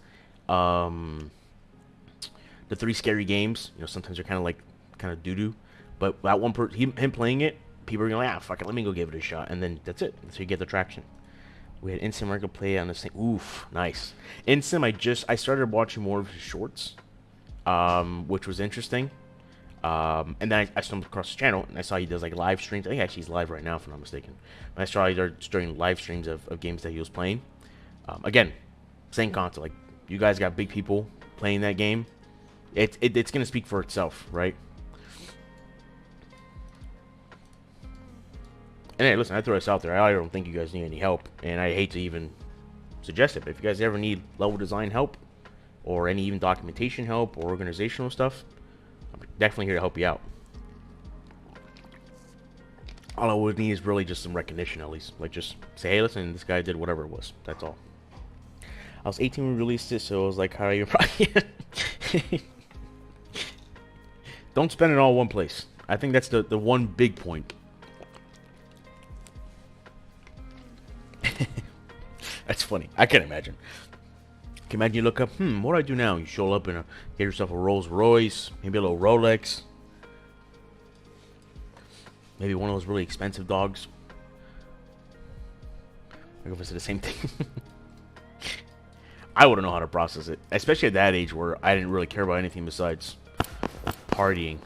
the 3 scary games. You know, sometimes they're kind of doo-doo, but that one him playing it, people are gonna like, fuck it, let me go give it a shot, and then that's it. So you get the traction. We had Instant Marco play on the same. Oof, nice. Instant, I started watching more of his shorts. Which was interesting. And then I stumbled across his channel, and I saw he does like live streams. I think actually he's live right now, if I'm not mistaken. But I saw he started doing live streams of games that he was playing. Again, same concept. Like, you guys got big people playing that game. It's gonna speak for itself, right? And hey, listen, I throw this out there. I don't think you guys need any help, and I hate to even suggest it. But if you guys ever need level design help, or any even documentation help or organizational stuff, I'm definitely here to help you out. All I would need is really just some recognition, at least. Like, just say, hey, listen, this guy did whatever it was. That's all. I was 18 when we released it, so I was like, how are you? Don't spend it all in one place. I think that's the one big point. That's funny. I can imagine. Imagine you look up, what do I do now? You show up and get yourself a Rolls Royce, maybe a little Rolex, maybe one of those really expensive dogs. I go visit the same thing. I wouldn't know how to process it, especially at that age where I didn't really care about anything besides partying.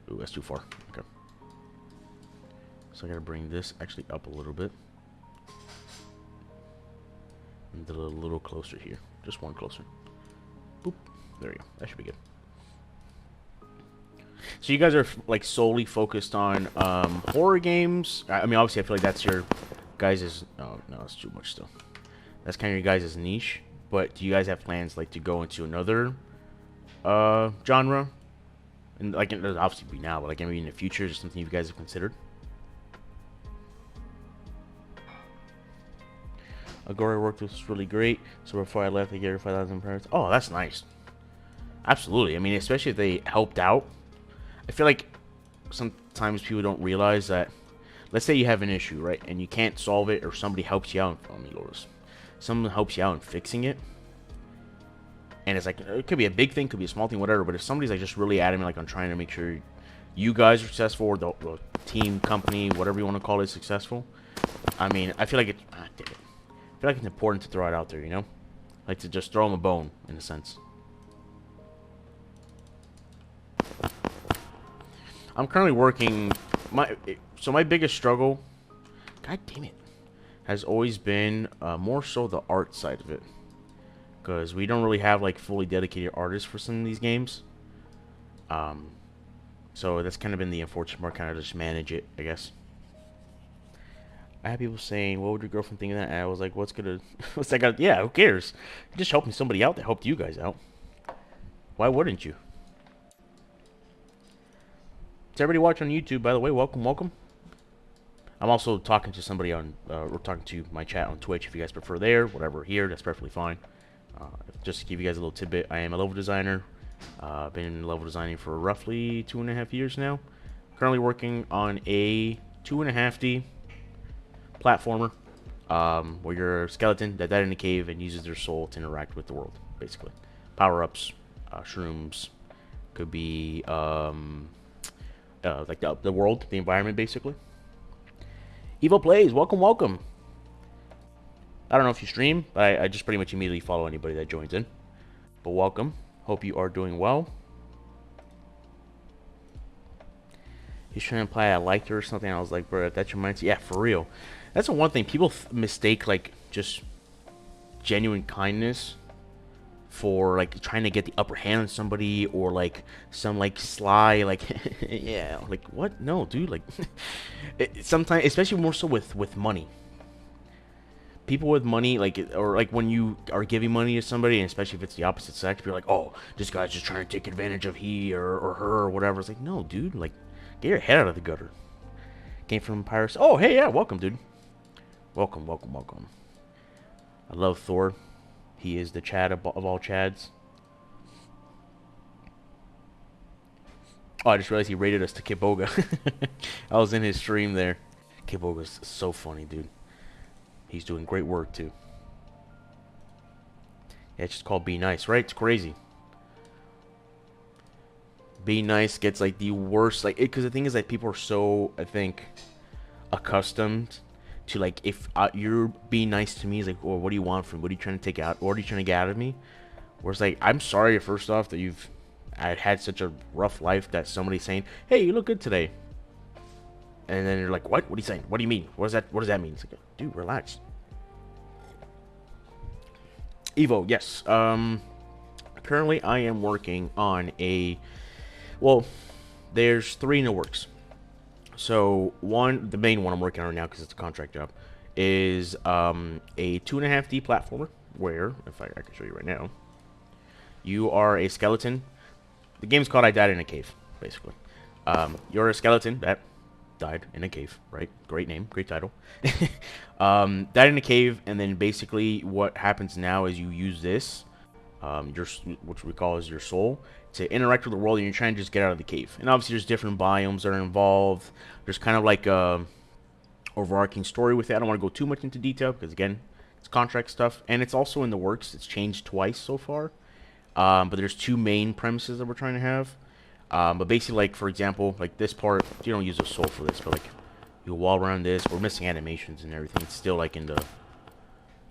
Ooh, that's too far. Okay. So I gotta bring this actually up a little bit. And a little closer here. Just one closer. Boop. There you go. That should be good. So you guys are like solely focused on horror games. I mean, obviously, I feel like that's your guys'. Oh no, that's too much still. That's kind of your guys' niche. But do you guys have plans like to go into another genre? And like, it doesn't obviously be now, but like maybe in the future, is something you guys have considered? Agora worked was really great, so before I left, they gave her 5,000 credits. Oh, that's nice. Absolutely. I mean, especially if they helped out. I feel like sometimes people don't realize that. Let's say you have an issue, right, and you can't solve it, or somebody helps you out. Oh, me Loris. Someone helps you out in fixing it, and it's like it could be a big thing, could be a small thing, whatever. But if somebody's like just really adamant, like on trying to make sure you guys are successful, or the team, company, whatever you want to call it, successful. I mean, I feel like it's. Damn it. I feel like it's important to throw it out there, you know? Like to just throw them a bone, in a sense. I'm currently working my biggest struggle, god damn it, has always been more so the art side of it, because we don't really have like fully dedicated artists for some of these games. So that's kind of been the unfortunate part, kind of just manage it, I guess. I had people saying, what would your girlfriend think of that? And I was like, what's that got? Yeah, who cares? You're just helping somebody out that helped you guys out. Why wouldn't you? To everybody watching on YouTube, by the way, welcome, welcome. I'm also talking to somebody on, we're talking to my chat on Twitch. If you guys prefer there, whatever, here, that's perfectly fine. Just to give you guys a little tidbit, I am a level designer. Been level designing for roughly 2.5 years now. Currently working on a 2.5D platformer, where you're a skeleton that died in a cave and uses their soul to interact with the world, basically. Power-ups, shrooms, could be like the world, the environment, basically. Evo Plays, welcome, welcome. I don't know if you stream, but I just pretty much immediately follow anybody that joins in. But welcome. Hope you are doing well. He's trying to imply I liked her or something. I was like, bro, if that's your mindset, yeah, for real. That's the one thing people mistake, like, just genuine kindness for, like, trying to get the upper hand on somebody, or like some like sly, like, yeah, like, what? No, dude, like, sometimes, especially more so with money. People with money, like, or like when you are giving money to somebody, and especially if it's the opposite sex, you're like, oh, this guy's just trying to take advantage of he or her or whatever. It's like, no, dude, like, get your head out of the gutter. Came from Pirates. Oh, hey, yeah, welcome, dude. Welcome, welcome, welcome. I love Thor. He is the Chad of all Chads. Oh, I just realized he rated us to Kiboga. I was in his stream there. Kiboga's so funny, dude. He's doing great work, too. Yeah, it's just called Be Nice, right? It's crazy. Be Nice gets, like, the worst, like, because the thing is that people are so, I think, accustomed to, like, if you're being nice to me, it's like, well, what do you want from me? What are you trying to take out? What are you trying to get out of me? Whereas, like, I'm sorry, first off, that I had such a rough life that somebody's saying, hey, you look good today. And then you're like, what? What are you saying? What do you mean? What does that mean? It's like, dude, relax. Evo, yes. Currently I am working on well, there's 3 in the works. So the main one I'm working on right now, because it's a contract job, is a 2.5D platformer, where, if I can show you right now, you are a skeleton. The game's called I Died in a Cave, basically. You're a skeleton that died in a cave, right? Great name, great title. Died in a cave, and then basically what happens now is you use this, which we call as your soul, to interact with the world, and you're trying to just get out of the cave. And obviously there's different biomes that are involved. There's kind of like a overarching story with it. I don't want to go too much into detail, because again, it's contract stuff, and it's also in the works. It's changed twice so far. But there's 2 main premises that we're trying to have. But basically, like, for example, like this part, you don't use a soul for this, but like you wall around this. We're missing animations and everything. It's still like in the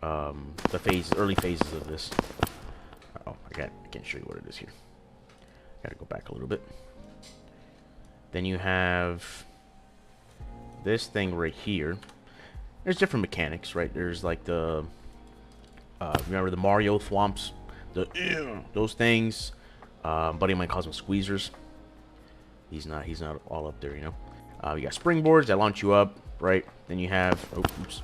early phases of this. Oh, I can't show you what it is here. Gotta go back a little bit. Then you have this thing right here. There's different mechanics, right? There's like the remember the Mario thwomps, those things. Buddy of mine calls them squeezers. He's not all up there, you know. You got springboards that launch you up, right? Then you have, oh, oops.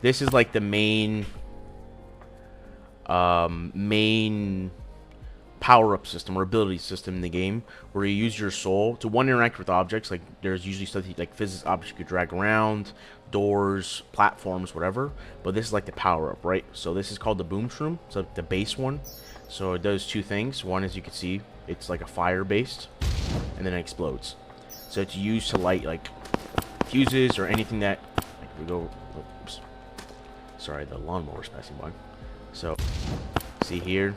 This is like the main power-up system or ability system in the game, where you use your soul to interact with objects. Like, there's usually stuff like physics objects you could drag around, doors, platforms, whatever. But this is like the power-up, right? So this is called the Boom Shroom. So the base one. So it does 2 things. One, as you can see, it's like a fire-based, and then it explodes. So it's used to light like fuses or anything that, like, we go. Oops. Sorry, the lawnmower's passing by. So see here.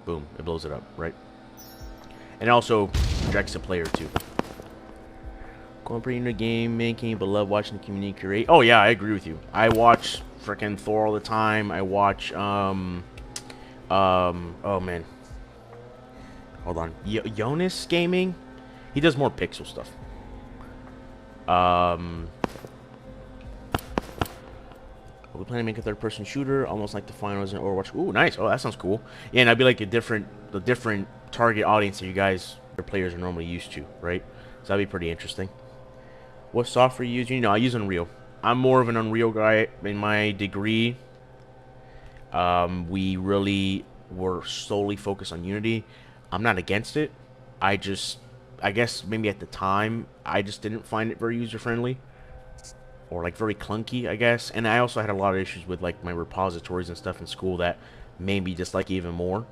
Boom, it blows it up, right? And it also projects the player too. Going pretty into game making, but love watching the community create. Oh yeah, I agree with you. I watch freaking Thor all the time. I watch oh man, Hold on. Jonas Gaming? He does more pixel stuff. Are we planning to make a third-person shooter, almost like the finals in Overwatch? Ooh, nice. Oh, that sounds cool. Yeah, and I'd be like the different target audience that you guys, your players, are normally used to, right? So that'd be pretty interesting. What software you use? You know, I use Unreal. I'm more of an Unreal guy. In my degree, we really were solely focused on Unity. I'm not against it. I guess maybe at the time, I just didn't find it very user-friendly. Or like very clunky, I guess. And I also had a lot of issues with like my repositories and stuff in school that made me dislike it even more.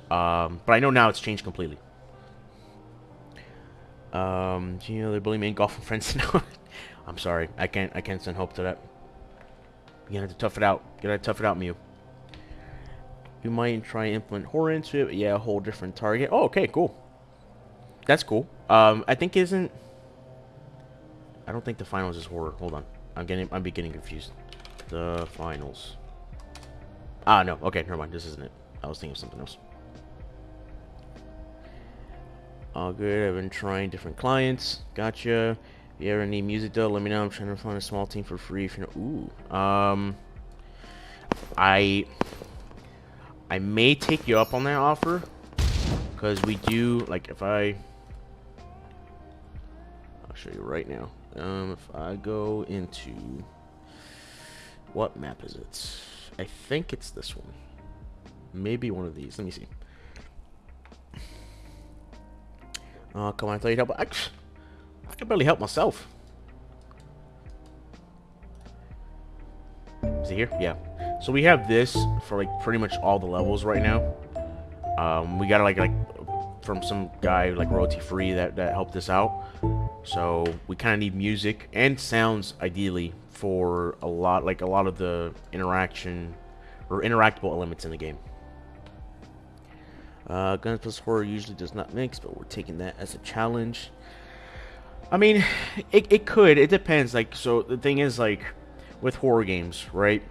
But I know now it's changed completely. You know, they're bullying me in golf and friends now. I'm sorry, I can't send hope to that. You have to tough it out. You gotta tough it out, Mew. You might try and implement horror into it. Yeah, a whole different target. Oh, okay, cool. That's cool. I think isn't. I don't think the finals is horror. Hold on. I'm getting confused. The finals. Ah, no. Okay, never mind. This isn't it. I was thinking of something else. All good. I've been trying different clients. Gotcha. If you ever need music though, let me know. I'm trying to find a small team for free. If you know. Ooh. I may take you up on that offer. Because we do, like, if I'll show you right now. If I go into, what map is it? I think it's this one. Maybe one of these. Let me see. Oh, come on, I thought you'd help. I can barely help myself. Is it here? Yeah. So we have this for like pretty much all the levels right now. We got like from some guy like royalty free that helped us out. So we kind of need music and sounds ideally for a lot of the interaction or interactable elements in the game. Guns plus horror usually does not mix, but we're taking that as a challenge. I mean, it could. It depends. Like, so the thing is, like, with horror games, right?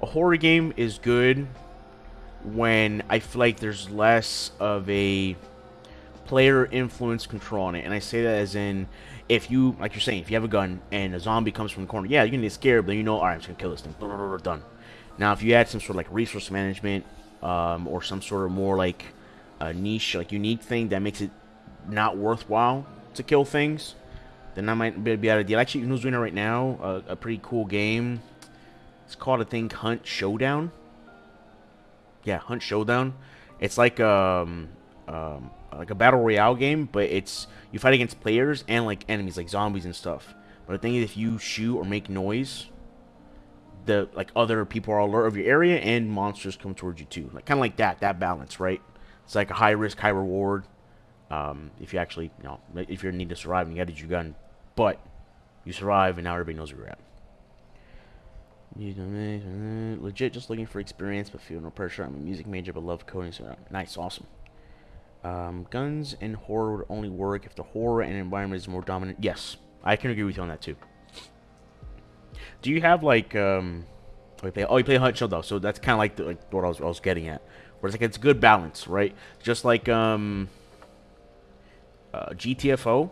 A horror game is good when I feel like there's less of a player influence control on it. And I say that as in, if you, like you're saying, if you have a gun and a zombie comes from the corner, yeah, you're gonna get scared, but then you know, alright, I'm just gonna kill this thing. Done. Now, if you add some sort of like resource management, or some sort of more like a niche, like unique thing that makes it not worthwhile to kill things, then that might be a deal. Actually, you know who's doing it right now? A pretty cool game. It's called, I think, Hunt Showdown. Yeah, Hunt Showdown. It's like a battle royale game, but it's you fight against players and like enemies, like zombies and stuff. But the thing is, if you shoot or make noise, the like other people are alert of your area and monsters come towards you too. Like kind of like that balance, right? It's like a high risk, high reward. If you actually, you know, if you're in need to survive and you got your gun, but you survive and now everybody knows where you're at. Legit, just looking for experience, but feel no pressure. I'm a music major, but love coding. So nice, awesome. Guns and horror would only work if the horror and environment is more dominant. Yes, I can agree with you on that too. Do you have like you play Hunt Showdown, so that's kind of like what I was getting at. Where it's like it's a good balance, right? Just like GTFO,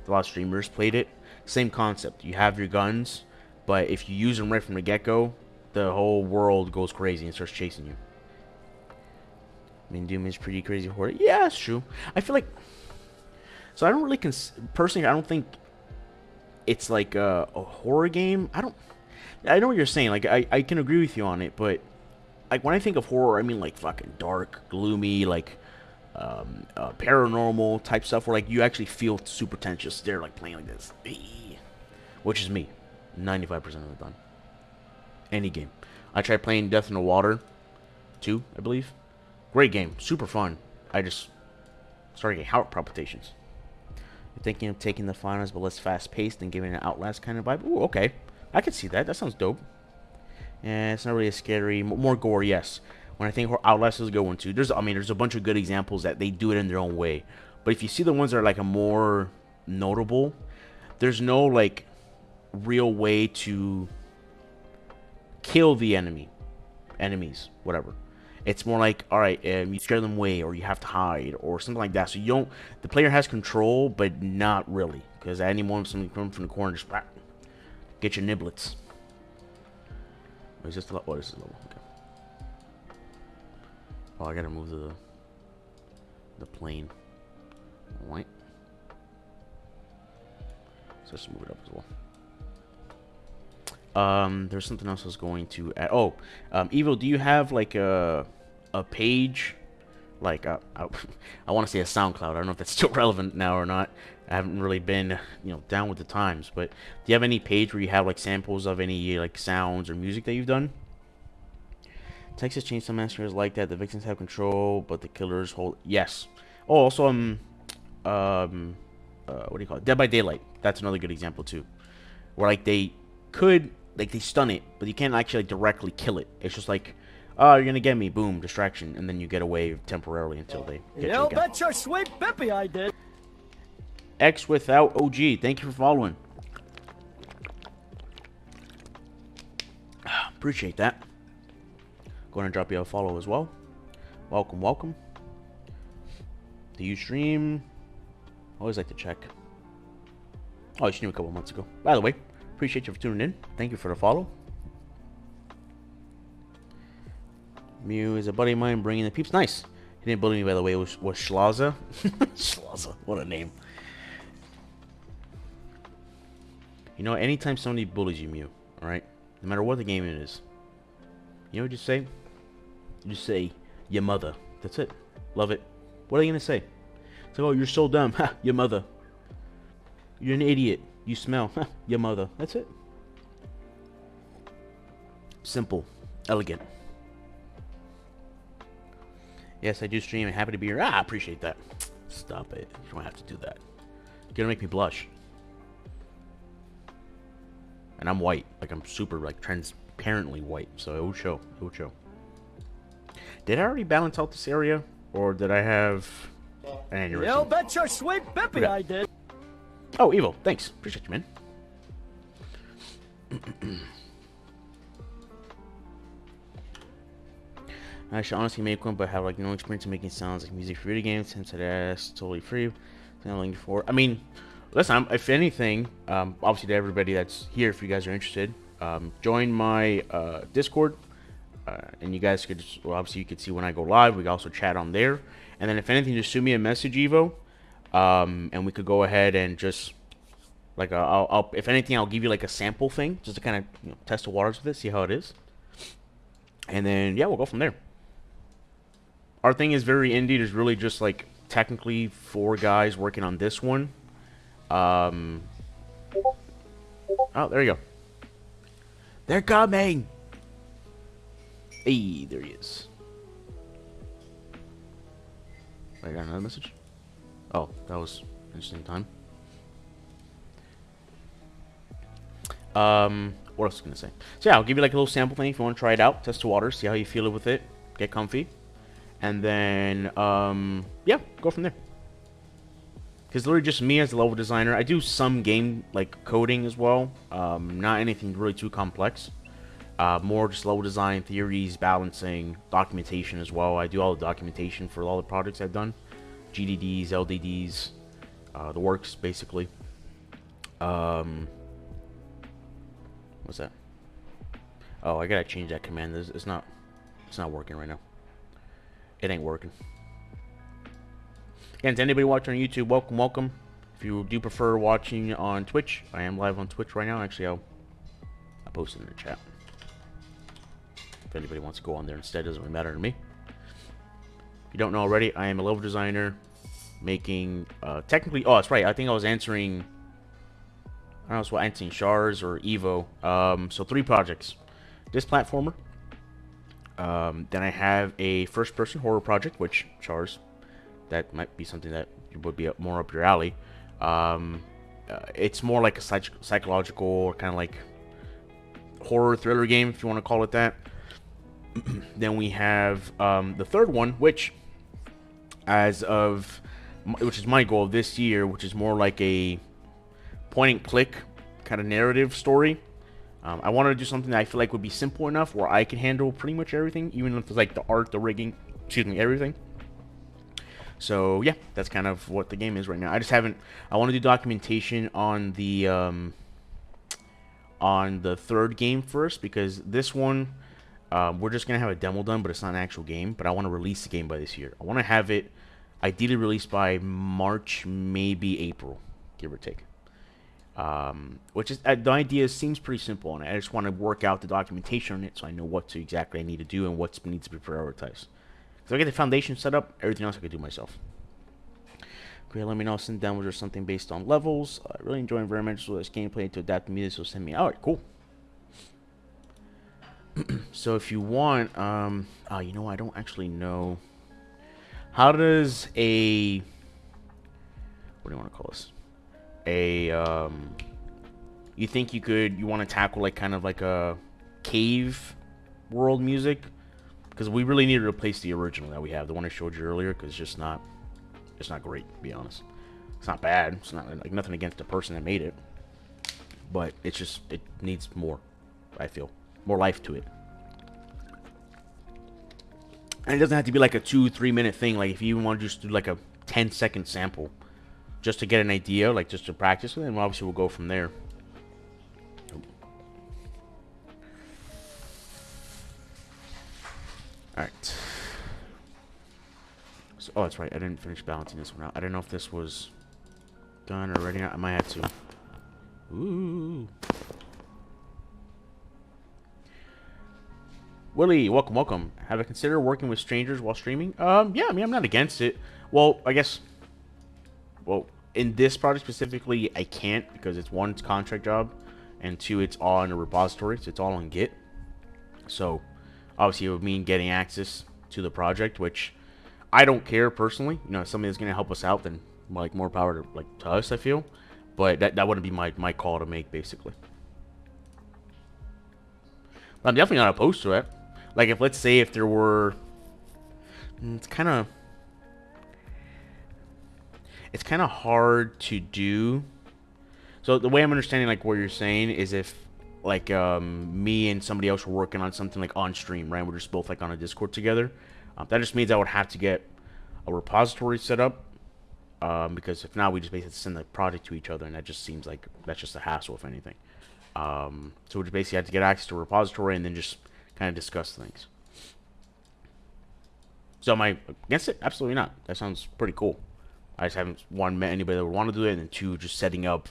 a lot of streamers played it. Same concept. You have your guns, but if you use them right from the get-go, the whole world goes crazy and starts chasing you. I mean, Doom is pretty crazy horror. Yeah, it's true. I feel like, so I don't really personally, I don't think it's like a horror game. I know what you're saying. Like, I can agree with you on it, but like when I think of horror, I mean like fucking dark, gloomy, like paranormal type stuff where like you actually feel super tense just there, like playing like this, which is me 95% of the time. Any game. I tried playing Death in the Water 2, I believe. Great game, super fun. I just started getting heart palpitations. You're thinking of taking the finals, but less fast-paced and giving an Outlast kind of vibe. Ooh, okay, I can see that. That sounds dope. Yeah, it's not really a scary, more gore, yes. When I think Outlast is a good one too. There's a bunch of good examples that they do it in their own way. But if you see the ones that are like a more notable, there's no like real way to kill the enemies, whatever. It's more like, all right, you scare them away, or you have to hide, or something like that. So you don't. The player has control, but not really, because at any moment somebody comes from the corner, just get your niblets. Is this the level? Oh, this is the level. Okay. Oh, I gotta move the plane. All right. So let's move it up as well. There's something else I was going to add. Oh, Evo, do you have like a page, like I want to say a SoundCloud. I don't know if that's still relevant now or not. I haven't really been, down with the times. But do you have any page where you have like samples of any like sounds or music that you've done? Texas Chainsaw Massacre is like that. The victims have control, but the killers hold. Yes. Oh, also what do you call it? Dead by Daylight. That's another good example too, where like they could they stun it, but you can't actually like, directly kill it. It's just like, oh, you're gonna get me, boom, distraction, and then you get away temporarily until they get you You again. bet your sweet Bippy I did. X without OG, thank you for following. Appreciate that. Going to drop you a follow as well. Welcome, welcome. Do you stream? Always like to check. Oh, you streamed a couple months ago. By the way, appreciate you for tuning in. Thank you for the follow. Mew is a buddy of mine bringing the peeps. Nice. He didn't bully me, by the way. It was Schlaza. Schlaza. What a name. You know, anytime somebody bullies you, Mew, alright? No matter what the game it is. You know what you say? You just say, your mother. That's it. Love it. What are you going to say? It's like, oh, you're so dumb. Ha, your mother. You're an idiot. You smell. Ha, your mother. That's it. Simple. Elegant. Yes, I do stream. I'm happy to be here. I appreciate that. Stop it. You don't have to do that. You're going to make me blush. And I'm white. Like, I'm super, like, transparently white. So it will show. It will show. Did I already balance out this area? Or did I have an aneurysm? You bet your sweet Bippy I did. Oh, Evo. Thanks. Appreciate you, man. I should honestly make one, but have like no experience in making sounds like music for video games. Since that's totally free. Something for. I mean, listen. If anything, obviously to everybody that's here, if you guys are interested, join my Discord, and you guys could just, well, obviously you could see when I go live. We can also chat on there, and then if anything, just shoot me a message, Evo, and we could go ahead and just like I'll if anything, I'll give you like a sample thing just to kind of test the waters with it, see how it is, and then yeah, we'll go from there. Our thing is very indie. There's really just like technically 4 guys working on this one. Oh, there you go. They're coming. Hey, there he is. I got another message. Oh, that was interesting time. What else was I gonna say? So yeah, I'll give you like a little sample thing if you want to try it out, test the water, see how you feel with it, get comfy. And then, yeah, go from there. Because literally just me as a level designer. I do some game, like, coding as well. Not anything really too complex. More just level design, theories, balancing, documentation as well. I do all the documentation for all the projects I've done. GDDs, LDDs, the works, basically. What's that? Oh, I gotta change that command. It's not working right now. It ain't working. Again, to anybody watching on YouTube, welcome, welcome. If you do prefer watching on Twitch, I am live on Twitch right now. Actually, I'll post it in the chat. If anybody wants to go on there instead, it doesn't really matter to me. If you don't know already, I am a level designer making, technically, oh, that's right. I think I was answering, I don't know, what answering Shars or Evo. So 3 projects. This platformer. Then I have a first-person horror project, which, Chars, that might be something that would be more up your alley. It's more like a psychological, kind of like horror thriller game, if you want to call it that. Then we have the third one, which is my goal this year, which is more like a point-and-click kind of narrative story. I wanted to do something that I feel like would be simple enough where I can handle pretty much everything, even if it's like the art, the rigging, excuse me, everything. So yeah, that's kind of what the game is right now. I just haven't. I want to do documentation on the third game first, because this one we're just gonna have a demo done, but it's not an actual game. But I want to release the game by this year. I want to have it ideally released by March, maybe April, give or take. Which is the idea seems pretty simple on it. I just want to work out the documentation on it so I know what to exactly I need to do and what needs to be prioritized. So I get the foundation set up, everything else I could do myself. Okay, let me know, send downloads or something based on levels. I really enjoy environmental this gameplay to adapt to music, so send me. Alright, cool. So if you want, you know, I don't actually know. How does a, what do you want to call this? You think you want to tackle like kind of like a cave world music? Because we really need to replace the original that we have, the one I showed you earlier, because it's not great, to be honest. It's not bad. It's not like nothing against the person that made it, but it needs more. I feel more life to it, and it doesn't have to be like a 2-3 minute thing. Like if you even want to just do like a 10-second sample, just to get an idea, like just to practice with it, and obviously we'll go from there. Alright. So, oh, that's right. I didn't finish balancing this one out. I don't know if this was done or ready. I might have to. Ooh. Willie, welcome. Have I considered working with strangers while streaming? Yeah, I mean, I'm not against it. Well, I guess... Well, in this project specifically, I can't, because it's one, it's a contract job, and two, it's all in a repository, so it's all on Git. So, obviously, it would mean getting access to the project, which I don't care personally. You know, if somebody that's going to help us out, then like more power to us, I feel. But that wouldn't be my call to make, basically. But I'm definitely not opposed to it. Like, if let's say if there were, it's kind of hard to do. So the way I'm understanding like what you're saying is if like me and somebody else were working on something like on stream, right? We're just both like on a Discord together. That just means I would have to get a repository set up, because if not, we just basically send the project to each other, and that just seems like that's just a hassle, if anything. So we just basically have to get access to a repository and then just kind of discuss things. So am I against it? Absolutely not. That sounds pretty cool. I just haven't, one, met anybody that would want to do it, and then two, just setting up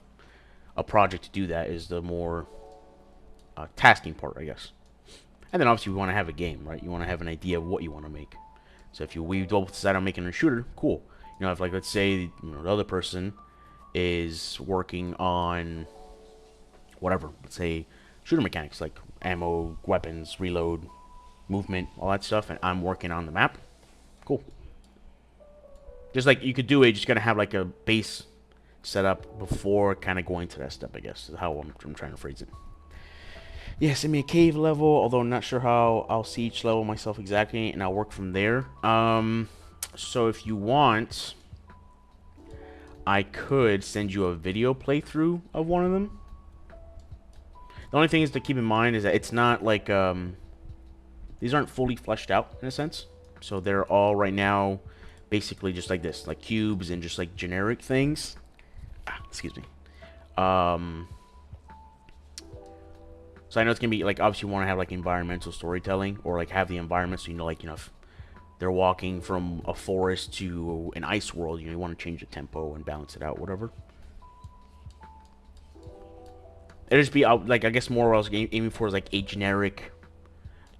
a project to do that is the more tasking part, I guess. And then obviously we want to have a game, right? You want to have an idea of what you want to make. So if we both decide on making a shooter, cool. You know, if like let's say the other person is working on whatever, let's say shooter mechanics like ammo, weapons, reload, movement, all that stuff, and I'm working on the map, cool. Just like you could do it, you just gotta have like a base set up before kind of going to that step, I guess, is how I'm trying to phrase it. Yeah, send me a cave level, although I'm not sure how I'll see each level myself exactly, and I'll work from there. So if you want, I could send you a video playthrough of one of them. The only thing is to keep in mind is that it's not like, these aren't fully fleshed out in a sense. So they're all right now basically just like this, like cubes and just like generic things. Excuse me. So I know it's gonna be like, obviously you want to have like environmental storytelling, or like have the environment so like if they're walking from a forest to an ice world, you want to change the tempo and balance it out, whatever. It'll just be like, I guess more what I was aiming for is like a generic,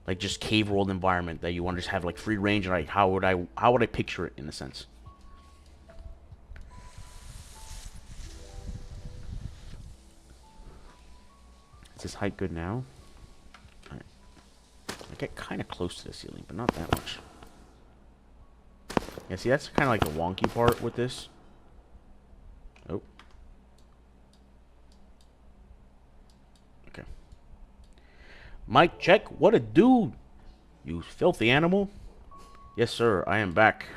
like just cave world environment that you want to just have like free range, and like how would I picture it in a sense. Is this height good now? Alright. I get kind of close to the ceiling, but not that much. Yeah, see, that's kind of like the wonky part with this. Oh. Okay. Mic check. What a dude. You filthy animal. Yes, sir. I am back.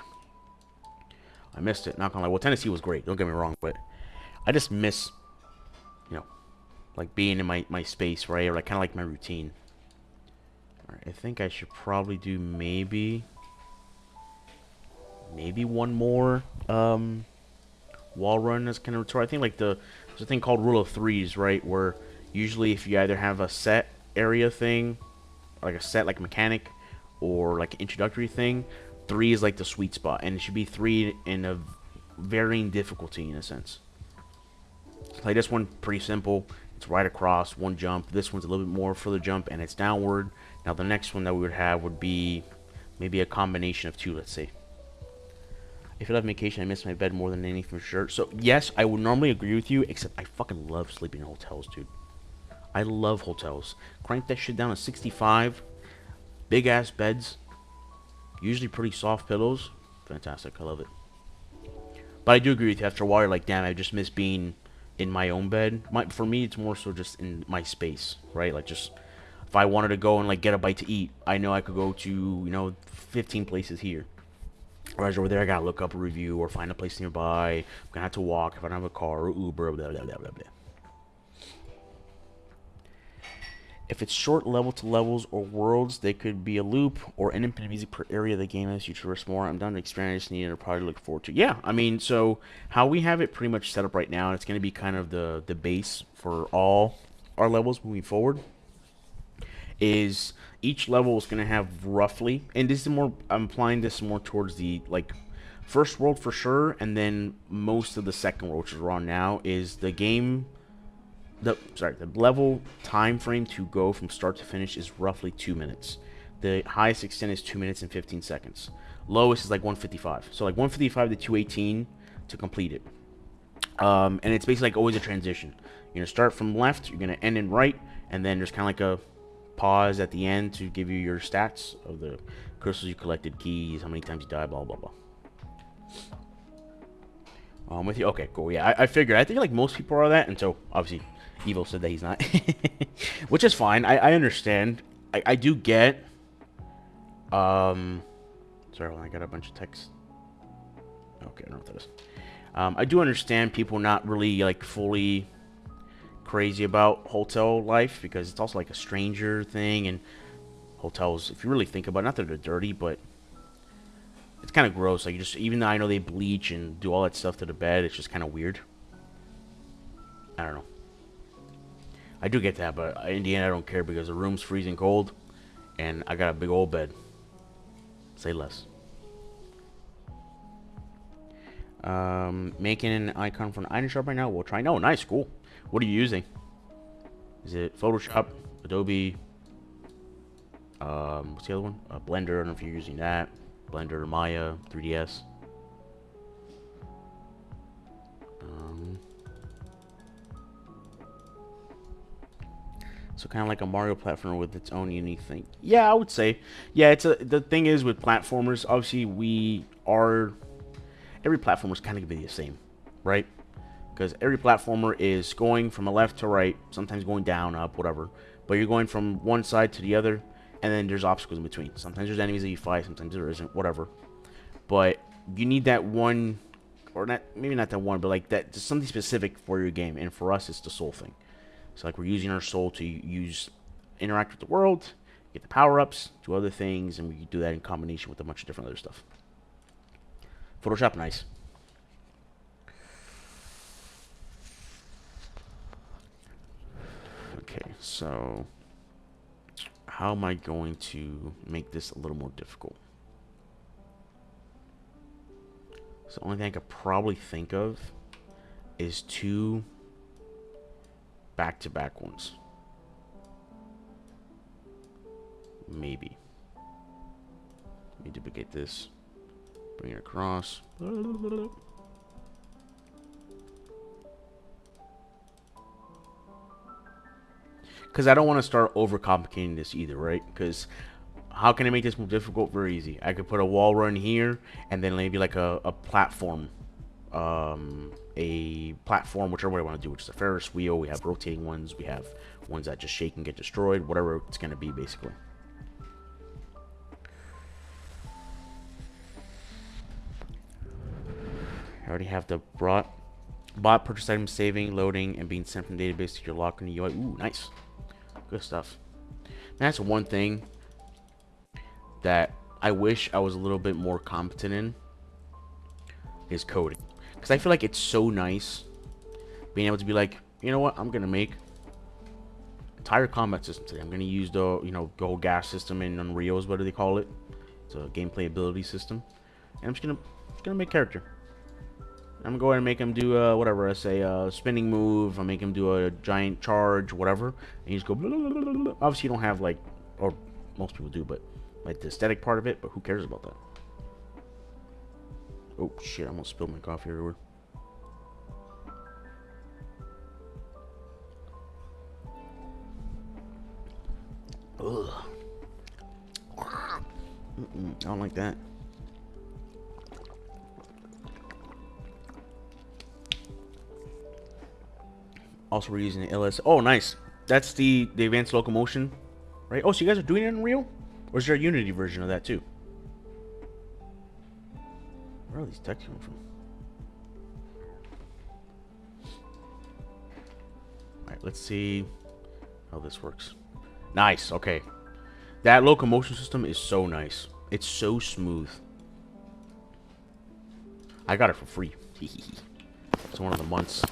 I missed it. Not gonna lie. Well, Tennessee was great. Don't get me wrong, but I just miss, like being in my space, right? Or like kind of like my routine. All right, I think I should probably do maybe one more wall run as kind of tour. I think like there's a thing called rule of threes, right? Where usually if you either have a set area thing, like a set like mechanic, or like an introductory thing, 3 is like the sweet spot, and it should be 3 in a varying difficulty in a sense. Like this one, pretty simple. It's right across, one jump. This one's a little bit more for the jump, and it's downward. Now the next one that we would have would be maybe a combination of 2, let's say. If I love vacation, I miss my bed more than anything for sure. So yes, I would normally agree with you, except I fucking love sleeping in hotels, dude. I love hotels. Crank that shit down to 65. Big ass beds. Usually pretty soft pillows. Fantastic. I love it. But I do agree with you. After a while, you're like, damn, I just miss being in my own bed. For me, it's more so just in my space, right? Like, just if I wanted to go and like get a bite to eat, I know I could go to 15 places here. Whereas over there, I gotta look up a review or find a place nearby. I'm gonna have to walk if I don't have a car or Uber. Blah blah blah blah blah. If it's short level to levels or worlds, they could be a loop or an infinite music per area of the game as you traverse more. I'm done to experience, need and probably look forward to. Yeah, I mean, so how we have it pretty much set up right now, it's going to be kind of the base for all our levels moving forward. Is each level is going to have roughly, and this is more, I'm applying this more towards the like first world for sure, and then most of the second world, which is around now, is the game. The level time frame to go from start to finish is roughly 2 minutes. The highest extent is 2 minutes and 15 seconds. Lowest is like 155. So like 155 to 218 to complete it. And it's basically like always a transition. You're gonna start from left, you're gonna end in right, and then there's kind of like a pause at the end to give you your stats of the crystals you collected, keys, how many times you died, blah blah blah. With you, okay, cool. Yeah, I figured. I think like most people are that, and so obviously Evo said that he's not, which is fine. I understand. I do get. Sorry, I got a bunch of text. Okay, I don't know what that is. I do understand people not really like fully crazy about hotel life because it's also like a stranger thing, and hotels, if you really think about it, not that they're dirty, but it's kind of gross. Like, even though I know they bleach and do all that stuff to the bed, it's just kind of weird. I don't know. I do get that, but in the end, I don't care because the room's freezing cold, and I got a big old bed. Say less. Making an icon for an item shop right now. We'll try. No, nice, cool. What are you using? Is it Photoshop, Adobe? What's the other one? Blender. I don't know if you're using that. Blender, Maya, 3ds. So kind of like a Mario platformer with its own unique thing. Yeah, I would say. Yeah, the thing is with platformers, obviously every platformer is kind of gonna be the same, right? Because every platformer is going from a left to right, sometimes going down, up, whatever. But you're going from one side to the other, and then there's obstacles in between. Sometimes there's enemies that you fight, sometimes there isn't, whatever. But you need that one, or not, maybe not that one, but like that, just something specific for your game. And for us, it's the soul thing. So like we're using our soul to interact with the world, get the power-ups, do other things, and we do that in combination with a bunch of different other stuff. Photoshop, nice. Okay, so how am I going to make this a little more difficult? So the only thing I could probably think of is 2 back-to-back ones. Maybe. Let me duplicate this. Bring it across. Because I don't want to start overcomplicating this either, right? Because how can I make this more difficult? Very easy. I could put a wall run here, and then maybe like a platform. A platform, whichever way I want to do, which is a Ferris wheel. We have rotating ones. We have ones that just shake and get destroyed. Whatever it's going to be, basically. I already have the brought Bot purchase item saving, loading, and being sent from database to your locker in the UI. Ooh, nice. Good stuff. That's one thing that I wish I was a little bit more competent in, is coding. Because I feel like it's so nice being able to be like, you know what, I'm going to make entire combat system today. I'm going to use the, the whole gas system in Unreal is what do they call it. It's a gameplay ability system. And I'm just gonna make character. I'm gonna go ahead and make him do whatever I say, spinning move. I'll make him do a giant charge, whatever. And you just go. Blah, blah, blah, blah. Obviously, you don't have like, or most people do, but like the aesthetic part of it. But who cares about that? Oh shit! I almost spilled my coffee everywhere. Ugh. I don't like that. Also, we're using the LS. Oh, nice. That's the advanced locomotion, right? Oh, so you guys are doing it in Unreal? Or is there a Unity version of that too? Where are these texts coming from? Alright, let's see how this works. Nice, okay. That locomotion system is so nice. It's so smooth. I got it for free. It's one of the months.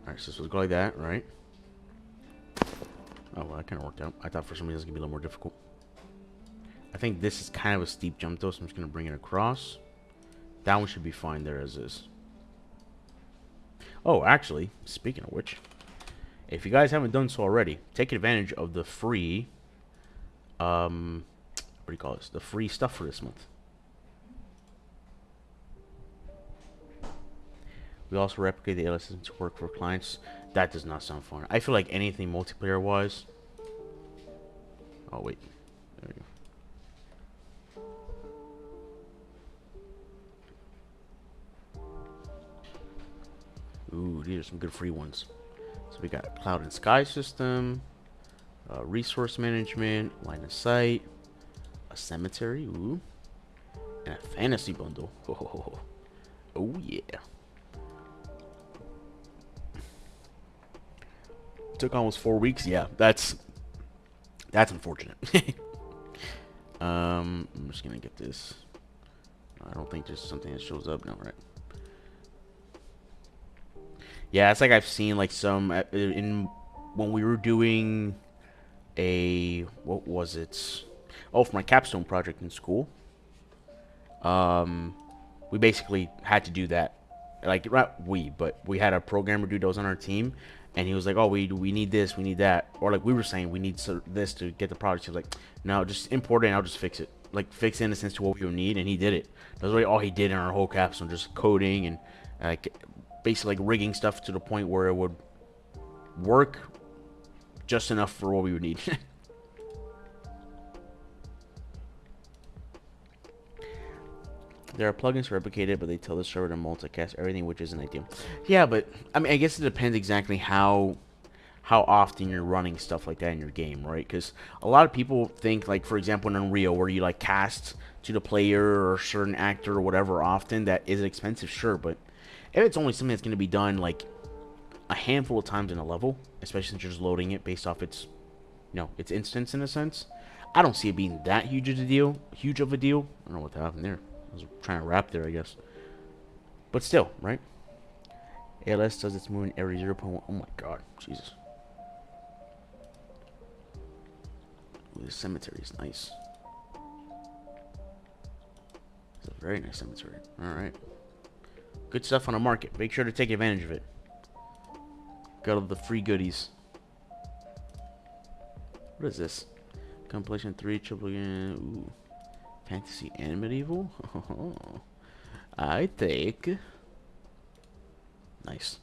Alright, so this will go like that, right? Oh, well, that kind of worked out. I thought for some reason it was going to be a little more difficult. I think this is kind of a steep jump, though, so I'm just going to bring it across. That one should be fine there as is. Oh, actually, speaking of which, if you guys haven't done so already, take advantage of the free, what do you call this? The free stuff for this month. We also replicate the ALS system to work for clients. That does not sound fun. I feel like anything multiplayer-wise. Oh, wait. There we go. Ooh, these are some good free ones. So we got Cloud and Sky System, Resource Management, Line of Sight, a Cemetery, ooh, and a Fantasy Bundle. Oh yeah. Took almost 4 weeks. Yeah, that's unfortunate. I'm just gonna get this. I don't think there's something that shows up. No, right? Yeah, it's like I've seen like some in when we were doing a what was it? Oh, for my capstone project in school. We basically had to do that. Like not we, but we had a programmer dude that was on our team. And he was like, oh, we need this, we need that. Or like we were saying, we need this to get the product. He was like, no, just import it and I'll just fix it. Like fix it in a sense to what we would need. And he did it. That's really all he did in our whole capstone. Just coding and like basically like rigging stuff to the point where it would work just enough for what we would need. There are plugins to replicate it, but they tell the server to multicast everything, which isn't ideal. Yeah, but I mean, I guess it depends exactly how often you're running stuff like that in your game, right? Because a lot of people think, like for example, in Unreal, where you like cast to the player or a certain actor or whatever often, that is expensive, sure. But if it's only something that's going to be done like a handful of times in a level, especially since you're just loading it based off its, its instance in a sense, I don't see it being that huge of a deal. I don't know what happened there. I was trying to rap there, I guess. But still, right? ALS does its movement every 0.1. Oh my god, Jesus. Ooh, this cemetery is nice. It's a very nice cemetery. Alright. Good stuff on the market. Make sure to take advantage of it. Got all the free goodies. What is this? Compilation 3 triple. Ooh. Fantasy and medieval? I take. Nice.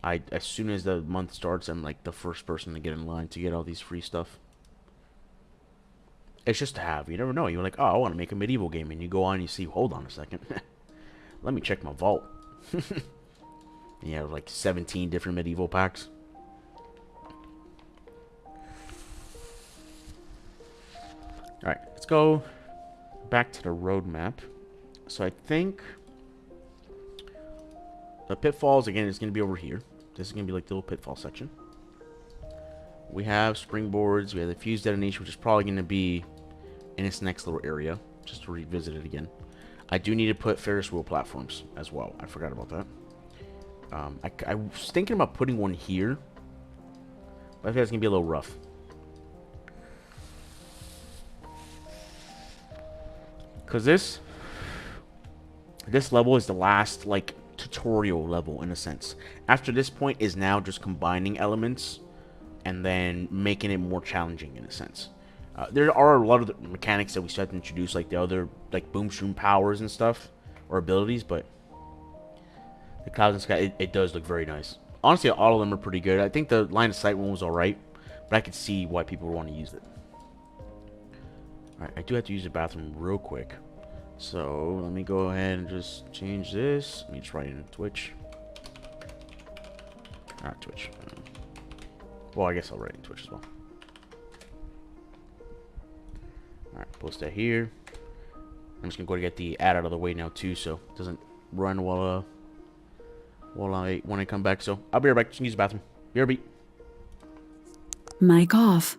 As soon as the month starts, I'm like the first person to get in line to get all these free stuff. It's just to have. You never know. You're like, oh, I want to make a medieval game. And you go on and you see, hold on a second. Let me check my vault. You have like 17 different medieval packs. Alright, let's go back to the roadmap. So I think The pitfalls, again, is going to be over here. This is going to be like the little pitfall section. We have springboards. We have the fuse detonation, which is probably going to be in its next little area. Just to revisit it again. I do need to put Ferris wheel platforms as well. I forgot about that. I was thinking about putting one here. But I think that's going to be a little rough. Because this level is the last, like, tutorial level in a sense. After this point is now just combining elements and then making it more challenging in a sense. There are a lot of the mechanics that we start to introduce, like the other, like boom shroom powers and stuff, or abilities, but the clouds and sky, it does look very nice. Honestly, all of them are pretty good. I think the line of sight one was alright, but I could see why people would want to use it. Alright, I do have to use the bathroom real quick. So, let me go ahead and just change this. Let me just write it in Twitch. Not Twitch. Well, I guess I'll write it in Twitch as well. Alright, post that here. I'm just gonna go to get the ad out of the way now too, so it doesn't run while when I come back. So I'll be right back. Just use the bathroom. Be right back. Mic off.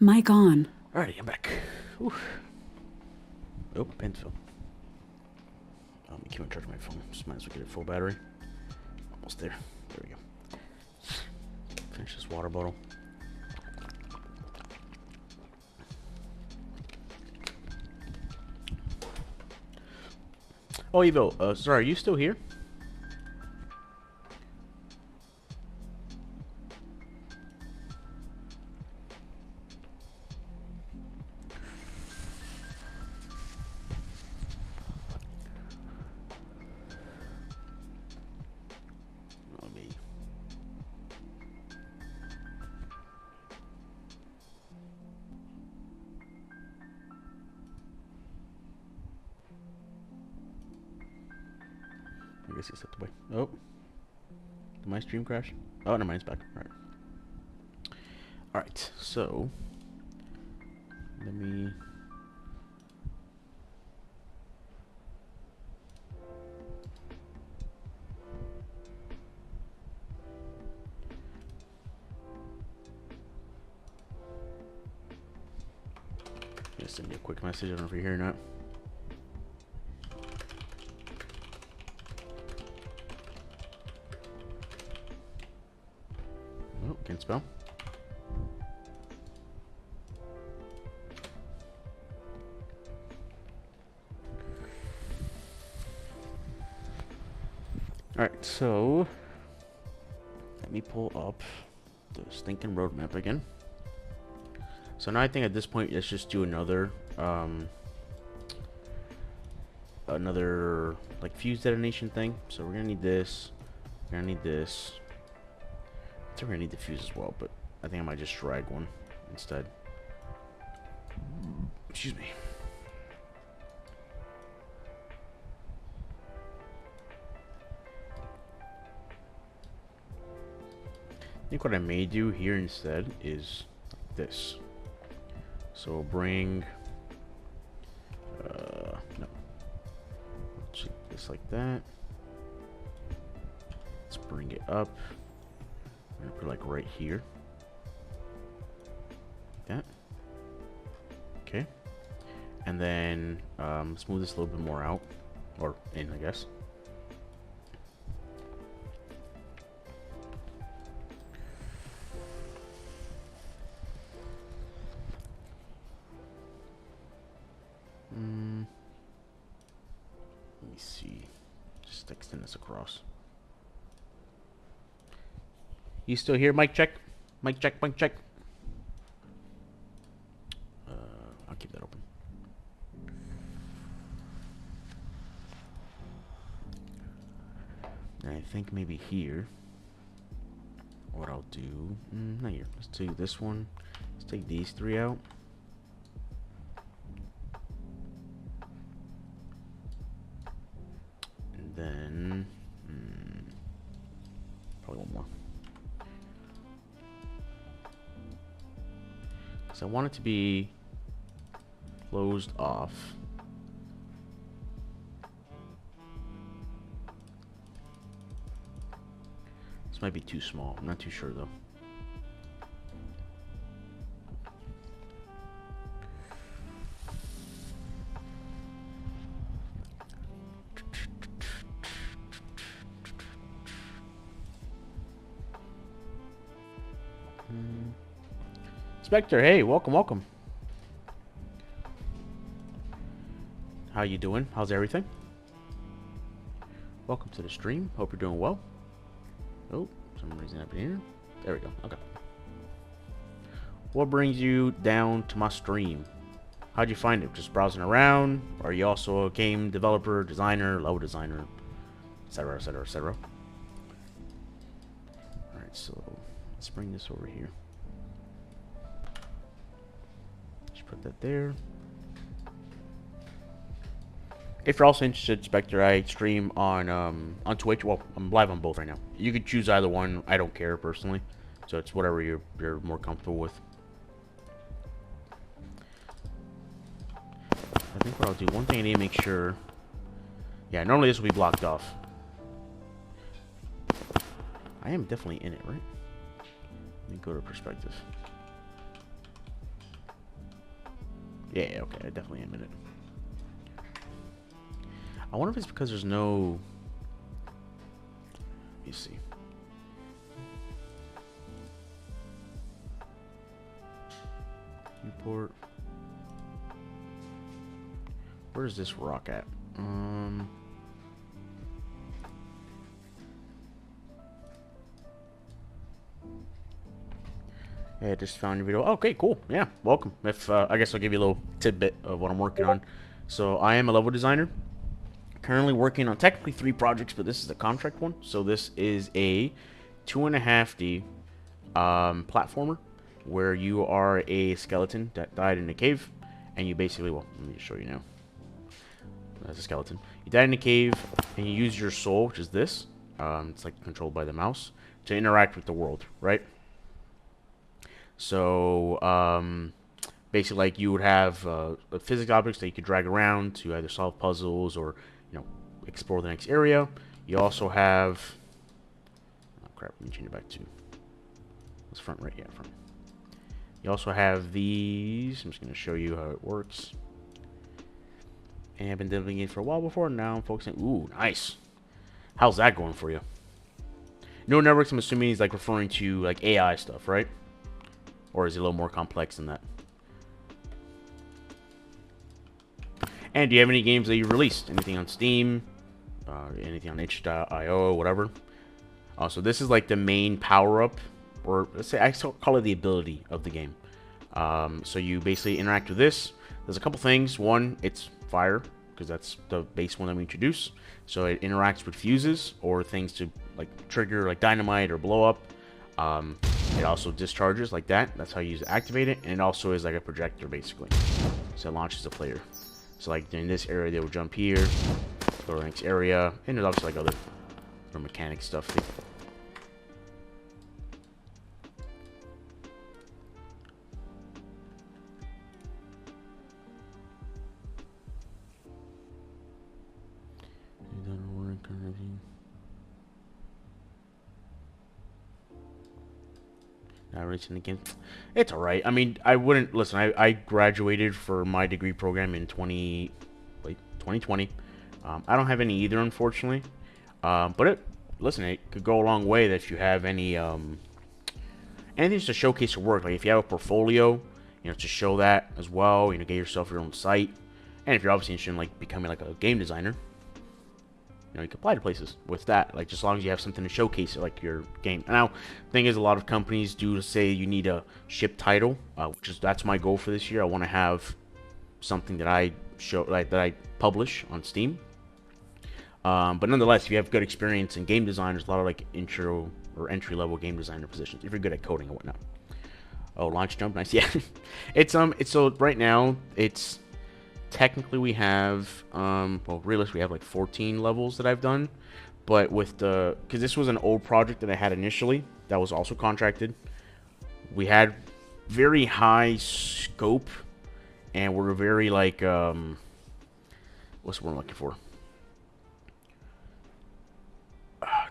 Mic on. Alrighty, I'm back. Whew. Oh, pen fell. Let me keep on charging my phone. Just might as well get it full battery. Almost there. There we go. Finish this water bottle. Oh, Evo, sorry, are you still here? Let me... I guess he stepped away. Oh. Did my stream crash? Oh, never mind, it's back. Alright. Alright, so... Let me... Just send me a quick message. I don't know if you're here or not. Oh, can't spell. Alright, so let me pull up the stinking roadmap again. So now I think at this point let's just do another like fuse detonation thing. So we're gonna need this. We're gonna need this. I think we're gonna need the fuse as well, but I think I might just drag one instead. Excuse me. I think what I may do here instead is this. So we'll bring no. Just like that. Let's bring it up. I'm gonna put it like right here. Like that. Okay. And then let's move this a little bit more out. Or in, I guess. Let me see. Just extend this across. You still here? Mic check. Mic check. Mic check. I'll keep that open. And I think maybe here. What I'll do. Not here. Let's do this one. Let's take these three out. And then. Probably one more. Because I want it to be closed off. This might be too small. I'm not too sure though. Spectre, hey, welcome. How you doing? How's everything? Welcome to the stream. Hope you're doing well. Oh, for some reason up here. There we go. Okay. What brings you down to my stream? How'd you find it? Just browsing around? Or are you also a game developer, designer, level designer, etc., etc., etc.? Alright, so let's bring this over here. Just put that there. If you're also interested, Spectre, I stream on Twitch. Well, I'm live on both right now. You could choose either one. I don't care personally, so it's whatever you're more comfortable with. I think what I'll do, one thing I need to make sure. Yeah, normally this will be blocked off. I am definitely in it, right? Let me go to perspective. Yeah, okay, I definitely am in it. I wonder if it's because there's no... Let me see. Newport. Where's this rock at? Yeah, just found your video. Okay, cool. Yeah, welcome. If I guess I'll give you a little tidbit of what I'm working on. So I am a level designer. Currently working on technically 3 projects, but this is a contract one. So this is a 2.5D platformer where you are a skeleton that died in a cave, and you basically, well, let me just show you now. That's a skeleton. You died in a cave, and you use your soul, which is this. It's like controlled by the mouse to interact with the world, right? So basically, like you would have physics objects that you could drag around to either solve puzzles or, you know, explore the next area. You also have, oh crap, let me change it back to this front, right? Yeah, front. You also have these. I'm just going to show you how it works. And I've been developing it for a while before. Now I'm focusing. Ooh, nice. How's that going for you? Neural networks, I'm assuming he's like referring to like AI stuff, right? Or is it a little more complex than that? And do you have any games that you released? Anything on Steam? Anything on itch.io, whatever? So this is like the main power-up, or let's say I call it the ability of the game. So you basically interact with this. There's a couple things. One, it's fire, because that's the base one that we introduce. So it interacts with fuses or things to like trigger like dynamite or blow up. It also discharges like that. That's how you use it to activate it. And it also is like a projector, basically. So it launches a player. So like in this area, they will jump here, go to the next area. And there's obviously like other mechanic stuff. Not racing again. It's alright. I mean, I wouldn't listen. I graduated for my degree program in 2020. I don't have any either, unfortunately. But listen, it could go a long way that if you have any anything just to showcase your work. Like if you have a portfolio, you know, to show that as well. You know, get yourself your own site. And if you're obviously interested in like becoming like a game designer, you know, you can apply to places with that, like just as long as you have something to showcase it, like your game. Now, the thing is, a lot of companies do say you need a ship title, that's my goal for this year. I want to have something that I show, like that I publish on Steam. But nonetheless, if you have good experience in game design, there's a lot of like intro or entry level game designer positions if you're good at coding and whatnot. Oh, launch jump, nice. Yeah, it's so right now it's. Technically, we have, well, realistically, we have like 14 levels that I've done. But with because this was an old project that I had initially that was also contracted. We had very high scope, and we're very like, what's the word I'm looking for?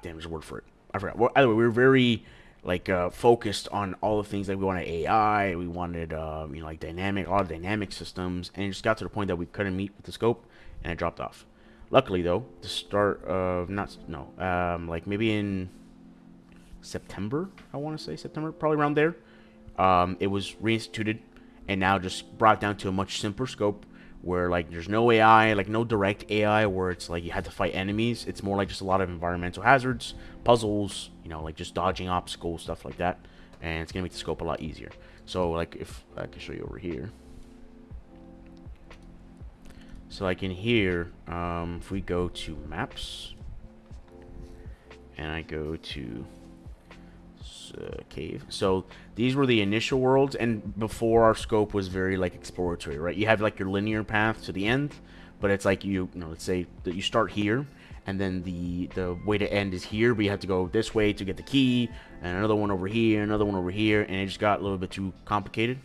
Damn, there's a word for it. I forgot. Well, either way, we were very like focused on all the things that we wanted AI, we wanted you know, like a lot of dynamic systems, and it just got to the point that we couldn't meet with the scope, and it dropped off. Luckily though, the start of like maybe in September, I want to say September, probably around there, it was reinstituted and now just brought down to a much simpler scope where like there's no AI, like no direct AI where it's like you had to fight enemies. It's more like just a lot of environmental hazards, puzzles, you know, like just dodging obstacles, stuff like that. And it's gonna make the scope a lot easier. So like if I can show you over here. So like in here, if we go to maps and I go to cave. So these were the initial worlds, and before our scope was very like exploratory, right? You have like your linear path to the end, but it's like you know, let's say that you start here, and then the way to end is here, but you have to go this way to get the key, and another one over here, another one over here, and it just got a little bit too complicated.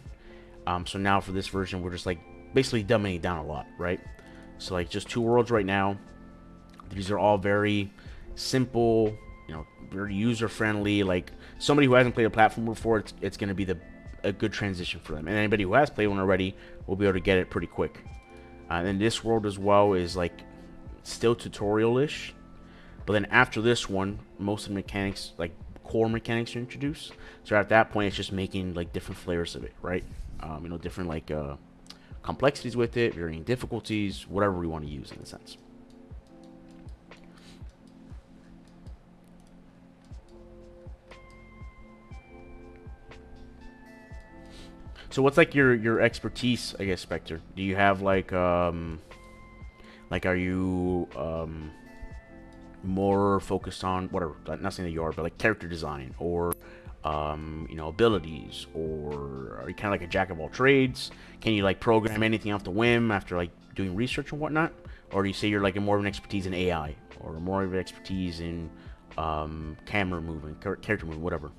So now for this version, we're just like basically dumbing it down a lot, right? So like just 2 worlds right now. These are all very simple, you know, very user friendly. Like somebody who hasn't played a platform before, it's going to be the a good transition for them. And anybody who has played one already will be able to get it pretty quick. And this world as well is like still tutorial-ish, but then after this one, most of the mechanics, like core mechanics, are introduced. So at that point, it's just making like different flavors of it, right? You know, different like complexities with it, varying difficulties, whatever we want to use in a sense. So what's like your expertise, I guess, Spectre? Do you have like are you more focused on whatever, not saying that you are, but like character design or you know, abilities, or are you kind of like a jack of all trades? Can you like program anything off the whim after like doing research and whatnot? Or do you say you're like more of an expertise in AI or more of an expertise in camera movement, character movement, whatever?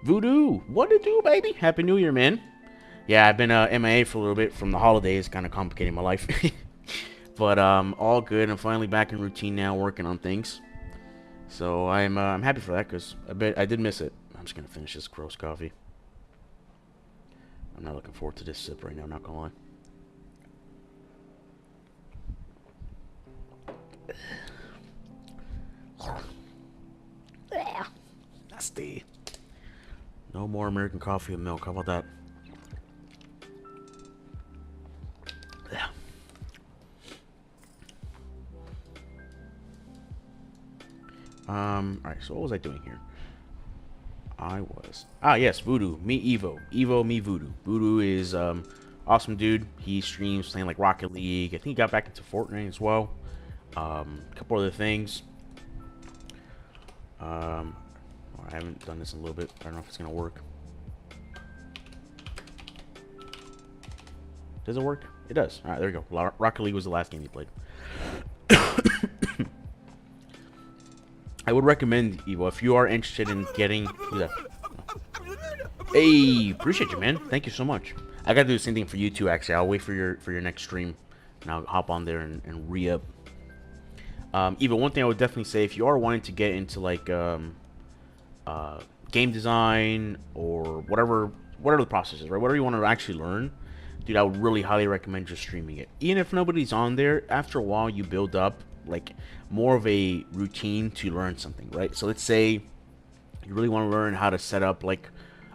Voodoo, what to do, baby? Happy New Year, man. Yeah, I've been MIA for a little bit from the holidays, kind of complicating my life. But all good. I'm finally back in routine now, working on things. So I'm happy for that, because I did miss it. I'm just gonna finish this gross coffee. I'm not looking forward to this sip right now, not gonna lie. Nasty. No more American coffee and milk. How about that? Yeah. Alright, so what was I doing here? Yes, Voodoo. Me Evo. Evo, me Voodoo. Voodoo is awesome dude. He streams playing like Rocket League. I think he got back into Fortnite as well. A couple other things. I haven't done this in a little bit. I don't know if it's gonna work. Does it work? It does. Alright, there we go. Rocket League was the last game he played. I would recommend, Evo, if you are interested in getting... Who's that? Hey, appreciate you, man. Thank you so much. I gotta do the same thing for you too, actually. I'll wait for your next stream, and I'll hop on there and re-up. Evo, one thing I would definitely say, if you are wanting to get into like game design or whatever the process is, right? Whatever you want to actually learn, dude, I would really highly recommend just streaming it. Even if nobody's on there, after a while you build up like more of a routine to learn something, right? So let's say you really want to learn how to set up like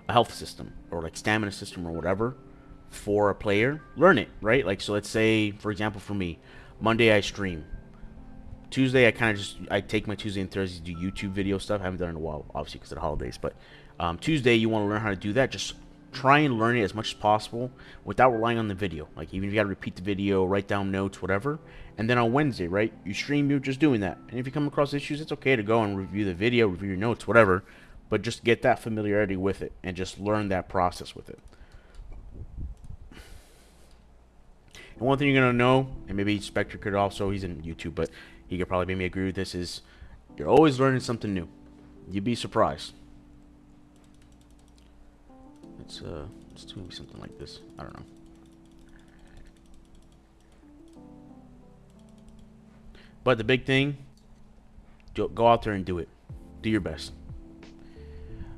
a health system or like stamina system or whatever for a player. Learn it, right? Like, so let's say, for example, for me, Monday I stream. Tuesday I take my Tuesday and Thursday to do YouTube video stuff. I haven't done it in a while, obviously because of the holidays, but Tuesday you want to learn how to do that. Just try and learn it as much as possible without relying on the video. Like, even if you got to repeat the video, write down notes, whatever. And then on Wednesday, right, you stream, you're just doing that. And if you come across issues, it's okay to go and review the video, review your notes, whatever. But just get that familiarity with it and just learn that process with it. And one thing you're going to know, and maybe Spectre could also, he's in YouTube, but he could probably make me agree with this, is you're always learning something new. You'd be surprised. Let's do something like this. I don't know. But the big thing, go out there and do it. Do your best.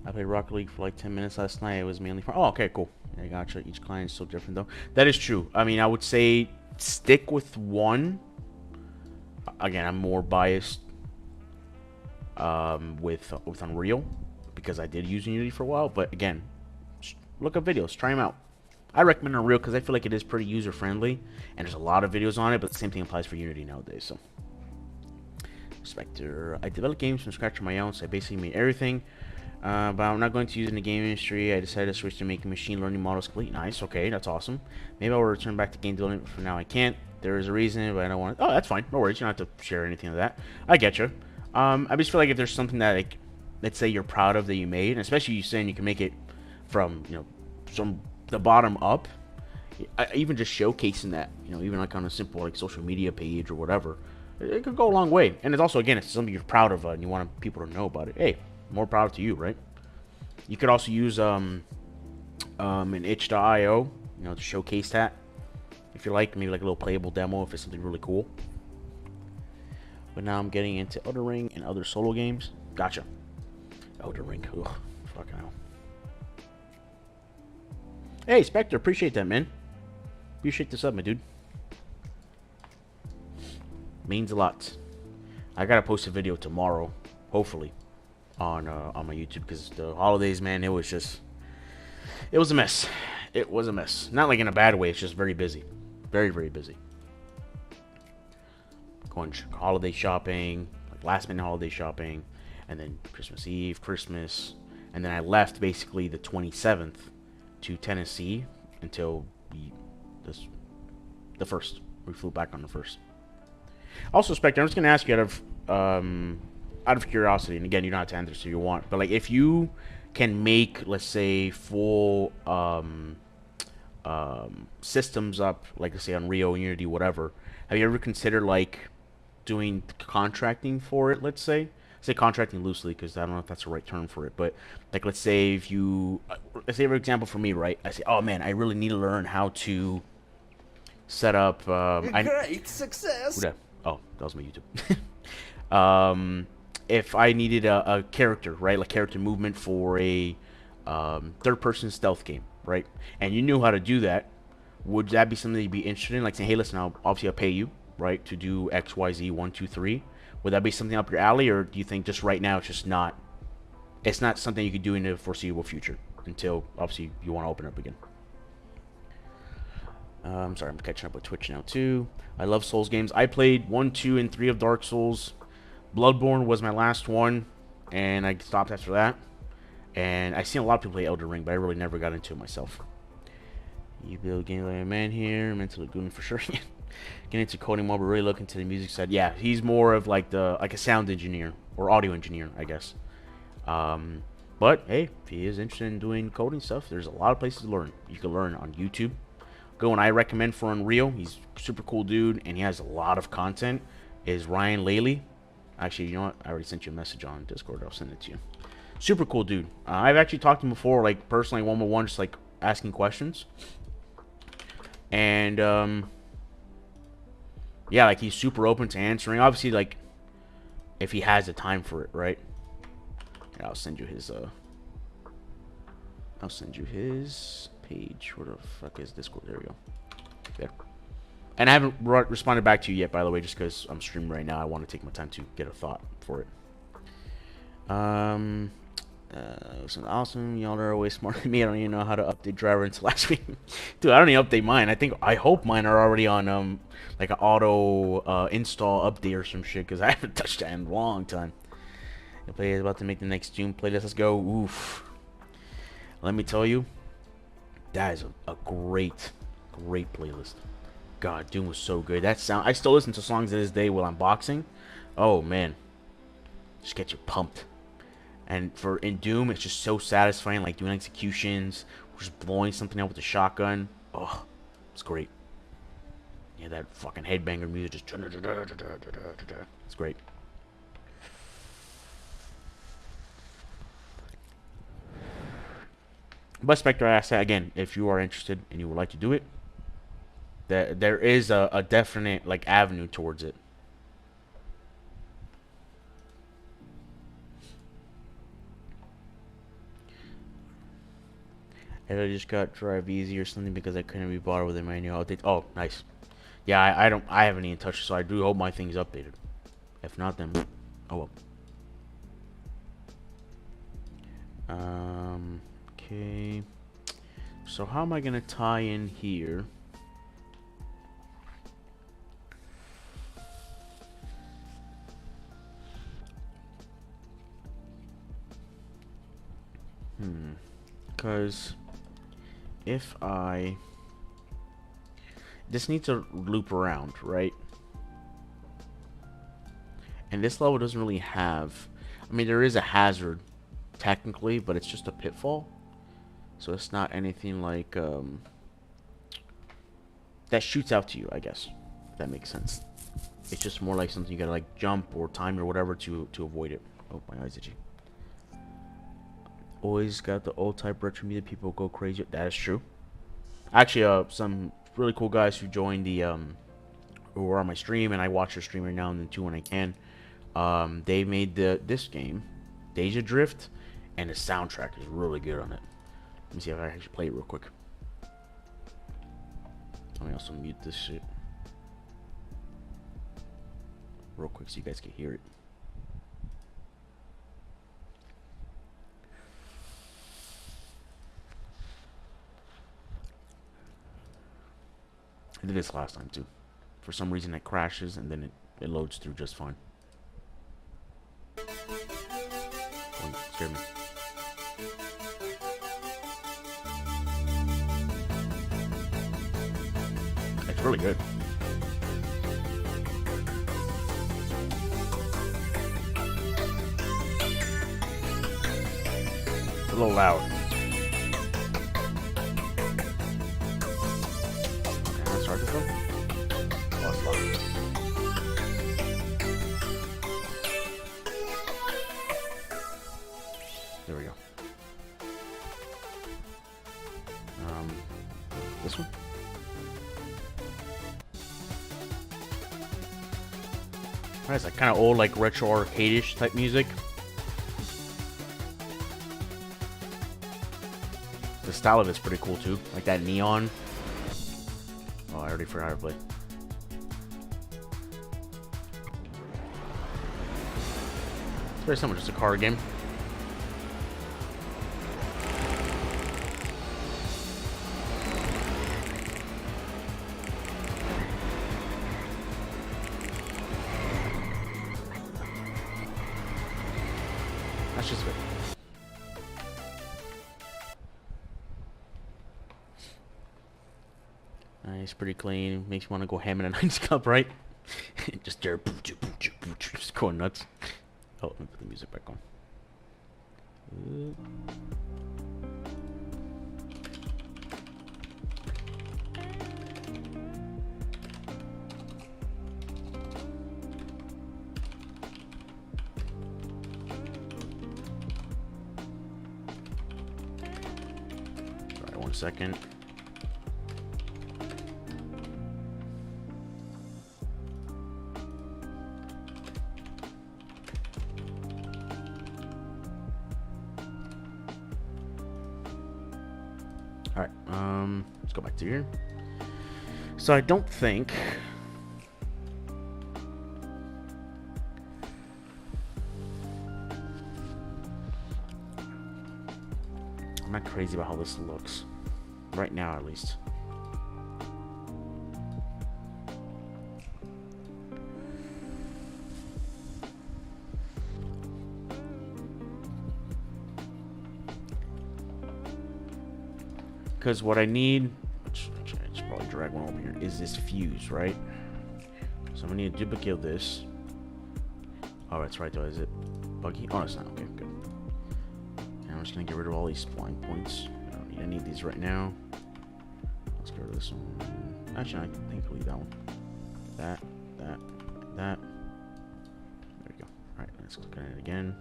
I played Rocket League for like 10 minutes last night. It was mainly for... Oh, okay, cool. I gotcha. Each client is so different, though. That is true. I mean, I would say stick with one. Again, I'm more biased with Unreal because I did use Unity for a while. But again, look up videos. Try them out. I recommend Unreal because I feel like it is pretty user-friendly. And there's a lot of videos on it, but the same thing applies for Unity nowadays. So, Spectre. I develop games from scratch on my own, so I basically made everything. But I'm not going to use it in the game industry. I decided to switch to making machine learning models complete. Nice, okay, that's awesome. Maybe I'll return back to game development, but for now I can't. There is a reason, but I don't want to... Oh, that's fine. No worries. You don't have to share anything of that. I get you. I just feel like if there's something that, like, let's say you're proud of that you made, and especially you saying you can make it from, you know, from the bottom up, even just showcasing that, you know, even like on a simple, like, social media page or whatever, it could go a long way. And it's also, again, it's something you're proud of and you want people to know about it. Hey, more proud to you, right? You could also use an itch.io, you know, to showcase that. If you like, maybe like a little playable demo if it's something really cool. But now I'm getting into Elden Ring and other solo games. Gotcha. Elden Ring. Ugh, fucking hell. Hey, Spectre, appreciate that, man. Appreciate the sub, my dude. Means a lot. I gotta post a video tomorrow, hopefully, on my YouTube, because the holidays, man, it was a mess. It was a mess. Not like in a bad way. It's just very busy, very, very busy. Going holiday shopping, like last minute holiday shopping, and then Christmas Eve, Christmas, and then I left basically the 27th to Tennessee until the 1st. We flew back on the 1st. Also, Spectre, I'm just gonna ask you out of curiosity, and again, you don't have to answer so you want, but like if you can make, let's say, full systems up, like let's say Unreal, Unity, whatever, have you ever considered like doing contracting for it? Let's say contracting loosely, because I don't know if that's the right term for it, but like let's say if you, let's say for example for me, right? I say, oh man, I really need to learn how to set up. Great success. Oh, that was my YouTube. If I needed a character, right, like character movement for a third-person stealth game, right, and you knew how to do that, would that be something you'd be interested in? Like saying, hey, listen, obviously I'll pay you, right, to do X, Y, Z, 1, 2, 3. Would that be something up your alley, or do you think just right now it's not something you could do in the foreseeable future until obviously you want to open up again? Sorry, I'm catching up with Twitch now too. I love Souls games. I played 1, 2, and 3 of Dark Souls. Bloodborne was my last one, and I stopped after that. And I've seen a lot of people play Elden Ring, but I really never got into it myself. You build game like a man here, Mental Lagoon for sure. Getting into coding more, but really looking to the music side. Yeah, he's more of like a sound engineer or audio engineer, I guess. But hey, if he is interested in doing coding stuff, there's a lot of places to learn. You can learn on YouTube. Go and I recommend for Unreal. He's a super cool dude, and he has a lot of content. Is Ryan Laley? Actually, you know what? I already sent you a message on Discord. I'll send it to you. Super cool dude. I've actually talked to him before, like personally, one-on-one, just like asking questions. And yeah, like he's super open to answering. Obviously, like if he has the time for it, right? Yeah, I'll send you his page. Where the fuck is Discord? There we go. There. And I haven't responded back to you yet, by the way, just because I'm streaming right now. I want to take my time to get a thought for it. Something awesome. Y'all are always smarter than me. I don't even know how to update driver until last week. Dude, I don't even update mine. I hope mine are already on like an auto install update or some shit, because I haven't touched that in a long time. The play is about to make the next Doom playlist. Let's go. Oof. Let me tell you, that is a great playlist. God, Doom was so good. That sound, I still listen to songs to this day while I'm boxing. Oh man, just get you pumped. And in Doom, it's just so satisfying, like doing executions, just blowing something out with a shotgun. Oh, it's great. Yeah, that fucking headbanger music just. It's great. But Spectre, I asked that again, if you are interested and you would like to do it, there is a definite like avenue towards it. And I just got Drive Easy or something because I couldn't be bothered with a manual update. Oh, nice. Yeah, I haven't even touched it, so I do hope my thing's updated. If not, then oh well. Okay. So how am I gonna tie in here? Because if this needs to loop around, right? And this level doesn't really have, I mean, there is a hazard technically, but it's just a pitfall. So it's not anything like that shoots out to you, I guess, if that makes sense. It's just more like something you gotta like jump or time or whatever to avoid it. Oh, my eyes itchy. Always got the old type retro music, people go crazy. That is true. Actually, some really cool guys who joined the who are on my stream, and I watch their stream every now and then too when I can. They made this game, Deja Drift, and the soundtrack is really good on it. Let me see if I can actually play it real quick. Let me also mute this shit real quick so you guys can hear it. I did this last time too. For some reason it crashes and then it loads through just fine. Oh, scared me. It's really good. It's a little loud. Okay, let's start this one. Oh, it's loud. There we go. This one? Alright, it's like kind of old, like retro arcade-ish type music. The style of it's pretty cool too, like that neon. Oh, I already forgot how to play. It's very similar, just a card game. That's just good. Nice, pretty clean. Makes you want to go ham in a Nines Club, right? Just there, just going nuts. Oh, let me put the music back on. Sorry, 1 second. Alright, let's go back to here. So I don't think I'm not crazy about how this looks. Right now at least. Because what I need, which I should probably drag one over here, is this fuse, right? So I'm gonna need to duplicate this. Oh, that's right though, is it buggy? Oh, it's not, okay, good. And I'm just gonna get rid of all these spline points. I don't need any of these right now. Let's get rid of this one. Actually, I think I'll leave that one. That. There we go. Alright, let's click on it again.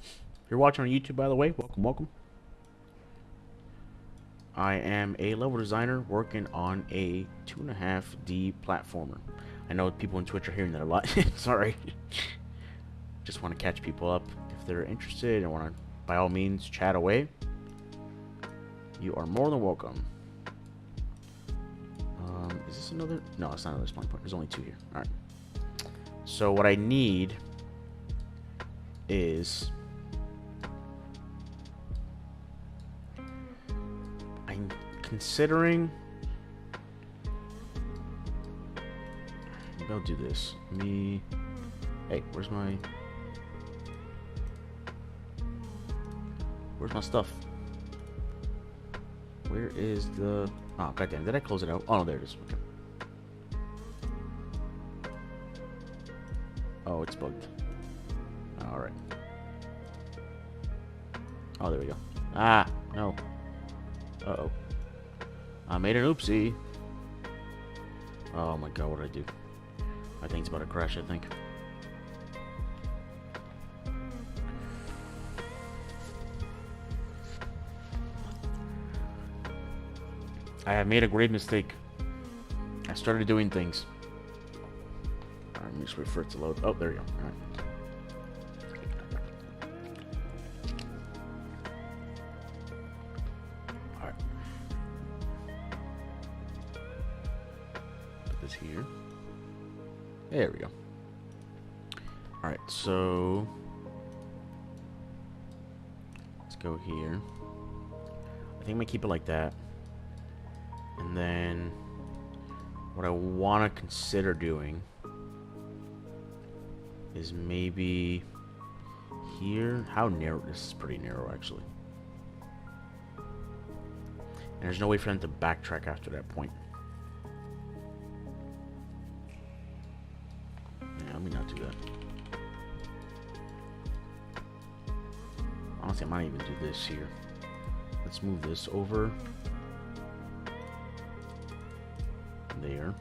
If you're watching on YouTube, by the way, welcome. I am a level designer working on a 2.5D platformer. I know people on Twitch are hearing that a lot. Sorry. Just want to catch people up. If they're interested and want to, by all means, chat away, you are more than welcome. Is this another? No, it's not another spawn point. There's only 2 here. Alright. So what I need is... I'm considering... Maybe I'll do this. Hey, where's my stuff? Where is the... Oh, goddamn. Did I close it out? Oh, no, there it is. Okay. Oh, it's bugged. Alright. Oh, there we go. Ah, no. Uh-oh. I made an oopsie. Oh my god, what did I do? I think it's about to crash, I think. I have made a grave mistake. I started doing things. Alright, let me just wait for it to load. Oh, there we go. Alright. this here. There we go. Alright, so let's go here. I think I'm gonna keep it like that. And then what I want to consider doing is maybe here. How narrow? This is pretty narrow, actually. And there's no way for them to backtrack after that point. Yeah, let me not do that. Honestly, I might even do this here. Let's move this over. There.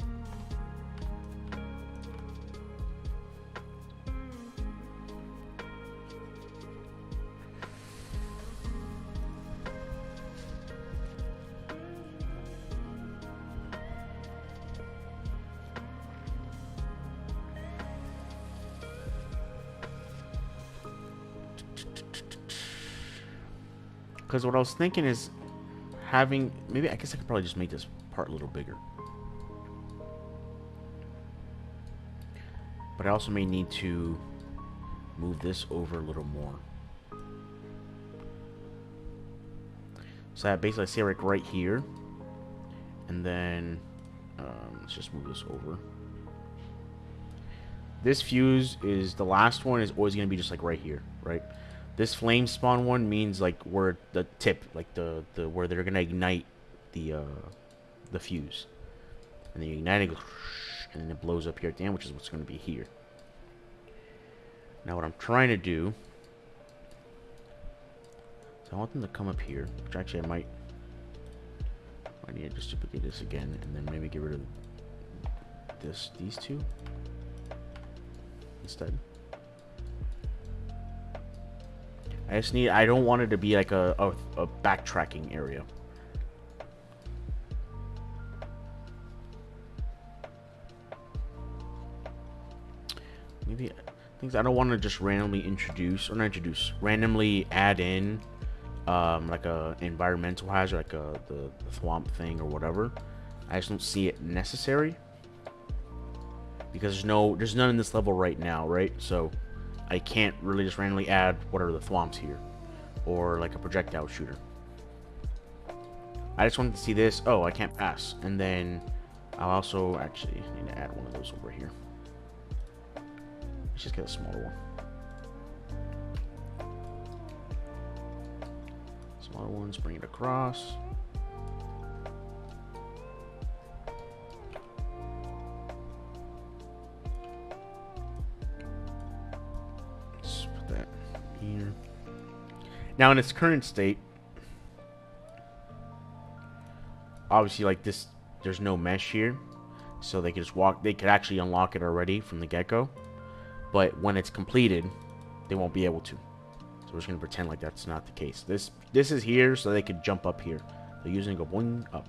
Because what I was thinking is having, maybe, I guess I could probably just make this part a little bigger. But I also may need to move this over a little more. So I basically say like right here. And then, let's just move this over. This fuse is, the last one is always going to be just like right here, right? This flame spawn one means like where the tip, like the where they're gonna ignite the fuse, and then you ignite it, and then it blows up here at the end, which is what's gonna be here. Now what I'm trying to do, so I want them to come up here, which actually I might need to just duplicate this again, and then maybe get rid of these two instead. I don't want it to be like a backtracking area. Maybe things I don't want to just randomly randomly add in like a environmental hazard, like the thwomp thing or whatever. I just don't see it necessary because there's none in this level right now, right? So I can't really just randomly add whatever the thwomps here, or like a projectile shooter. I just wanted to see this. Oh, I can't pass. And then I'll also actually need to add one of those over here. Let's just get a smaller one. Smaller ones, bring it across. Here. Now in its current state, obviously like this, there's no mesh here, so they could just they could actually unlock it already from the get-go, but when it's completed they won't be able to. So we're just gonna pretend like that's not the case. This is here so they could jump up here. They're using a boing up.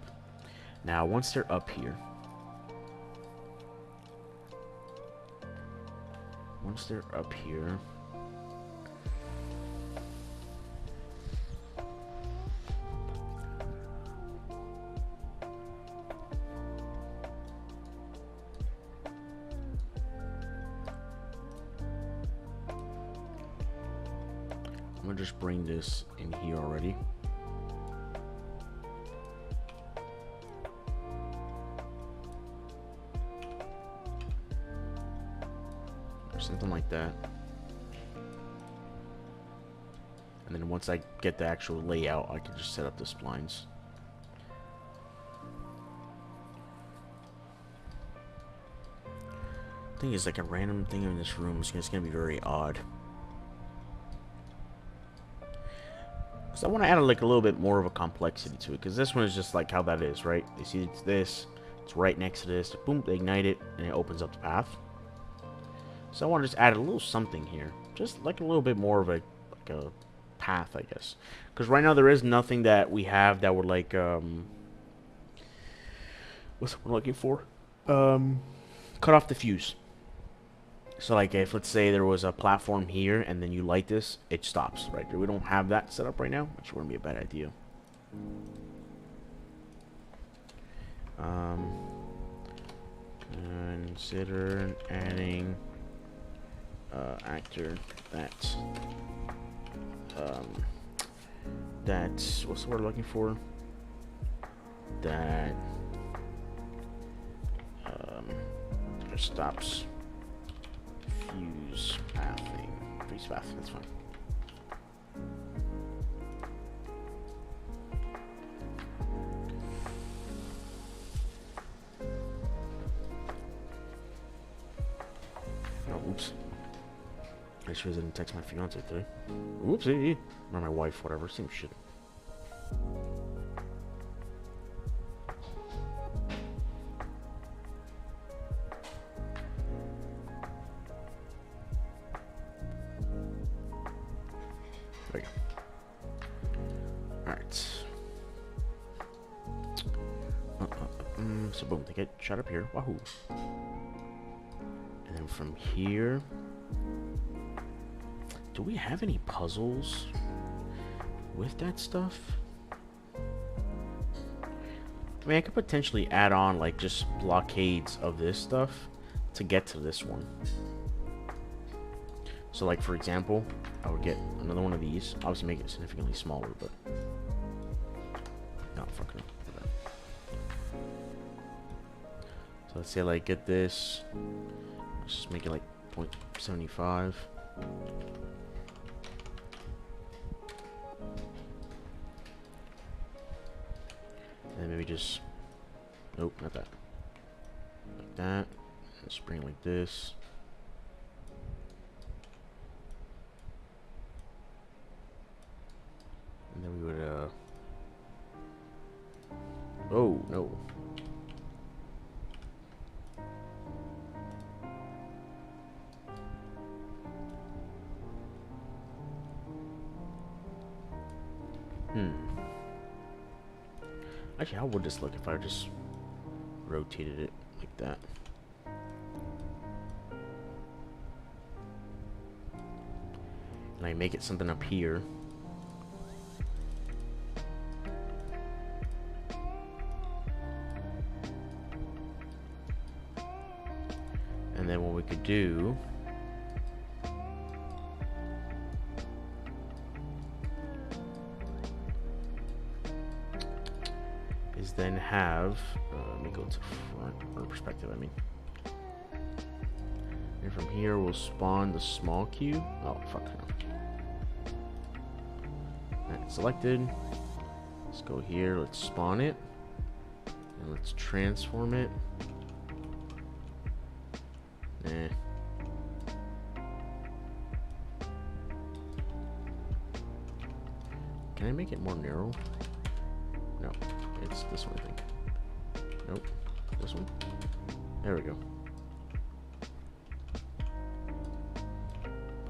Now once they're up here, I'm gonna just bring this in here already. Or something like that. And then once I get the actual layout, I can just set up the splines. I think it's like a random thing in this room. It's just gonna be very odd. So I want to add like a little bit more of a complexity to it, because this one is just like how that is, right? They see it's this, it's right next to this, boom, they ignite it, and it opens up the path. So I want to just add a little something here, just like a little bit more of a path, I guess. Because right now there is nothing that we have that would like what's what I'm looking for? Cut off the fuse. So like if let's say there was a platform here and then you light this, it stops, right? We don't have that set up right now, which wouldn't be a bad idea. Consider adding actor that that's what's the word I'm looking for? That stops fuse pathing. Freeze path, that's fine. Oh, oops. I sure didn't text my fiance today. Oopsie. Or my wife, whatever. Same shit. There you go. Alright. So boom, they get shot up here. Wahoo. And then from here... Do we have any puzzles with that stuff? I mean, I could potentially add on, like, just blockades of this stuff to get to this one. So, like, for example, I would get another one of these. Obviously make it significantly smaller, but... No, fucking no. So let's say, like, get this. Let's just make it, like, 0.75. And maybe just... Nope, not that. Like that. And spring like this. And then we would, Oh, no. Actually, how would this look if I just rotated it like that? And I make it something up here. And then what we could do is then have, let me go to front, or perspective, I mean. And from here, we'll spawn the small cube. Oh, fuck no. Alright, selected. Let's go here, let's spawn it. And let's transform it. Nah. Can I make it more narrow? No. It's this one, I think. Nope. This one? There we go.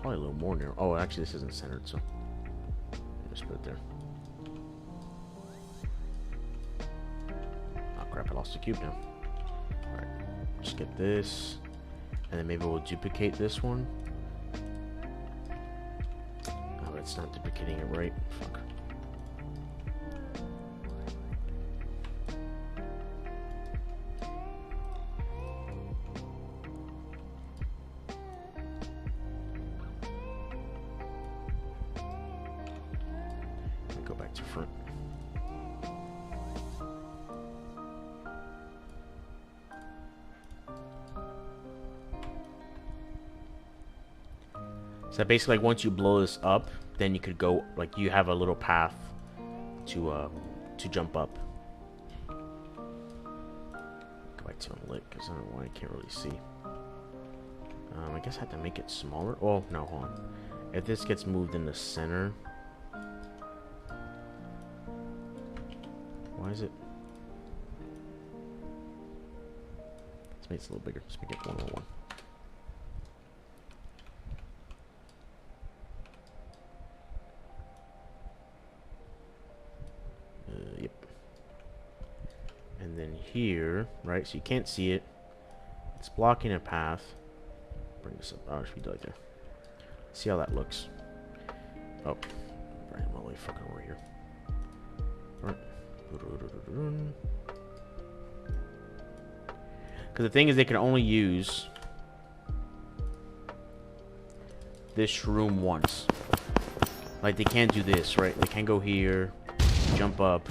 Probably a little more narrow. Oh, actually, this isn't centered, so... Just put it there. Oh, crap, I lost the cube now. Alright. Just get this. And then maybe we'll duplicate this one. Oh, it's not duplicating it right. Fuck. Go back to front. So basically, like, once you blow this up, then you could go, like, you have a little path to jump up. Go back to unlit because I don't know why I can't really see. I guess I have to make it smaller. Oh no, hold on. If this gets moved in the center, why is it? Let's make it a little bigger. Let's make it 101. Yep. And then here, right? So you can't see it. It's blocking a path. Bring this up. Oh, it should be like there. See how that looks. Oh, bring him all the way fucking over here. All right. Because the thing is, they can only use this room once. Like, they can't do this, right? They can't go here, jump up,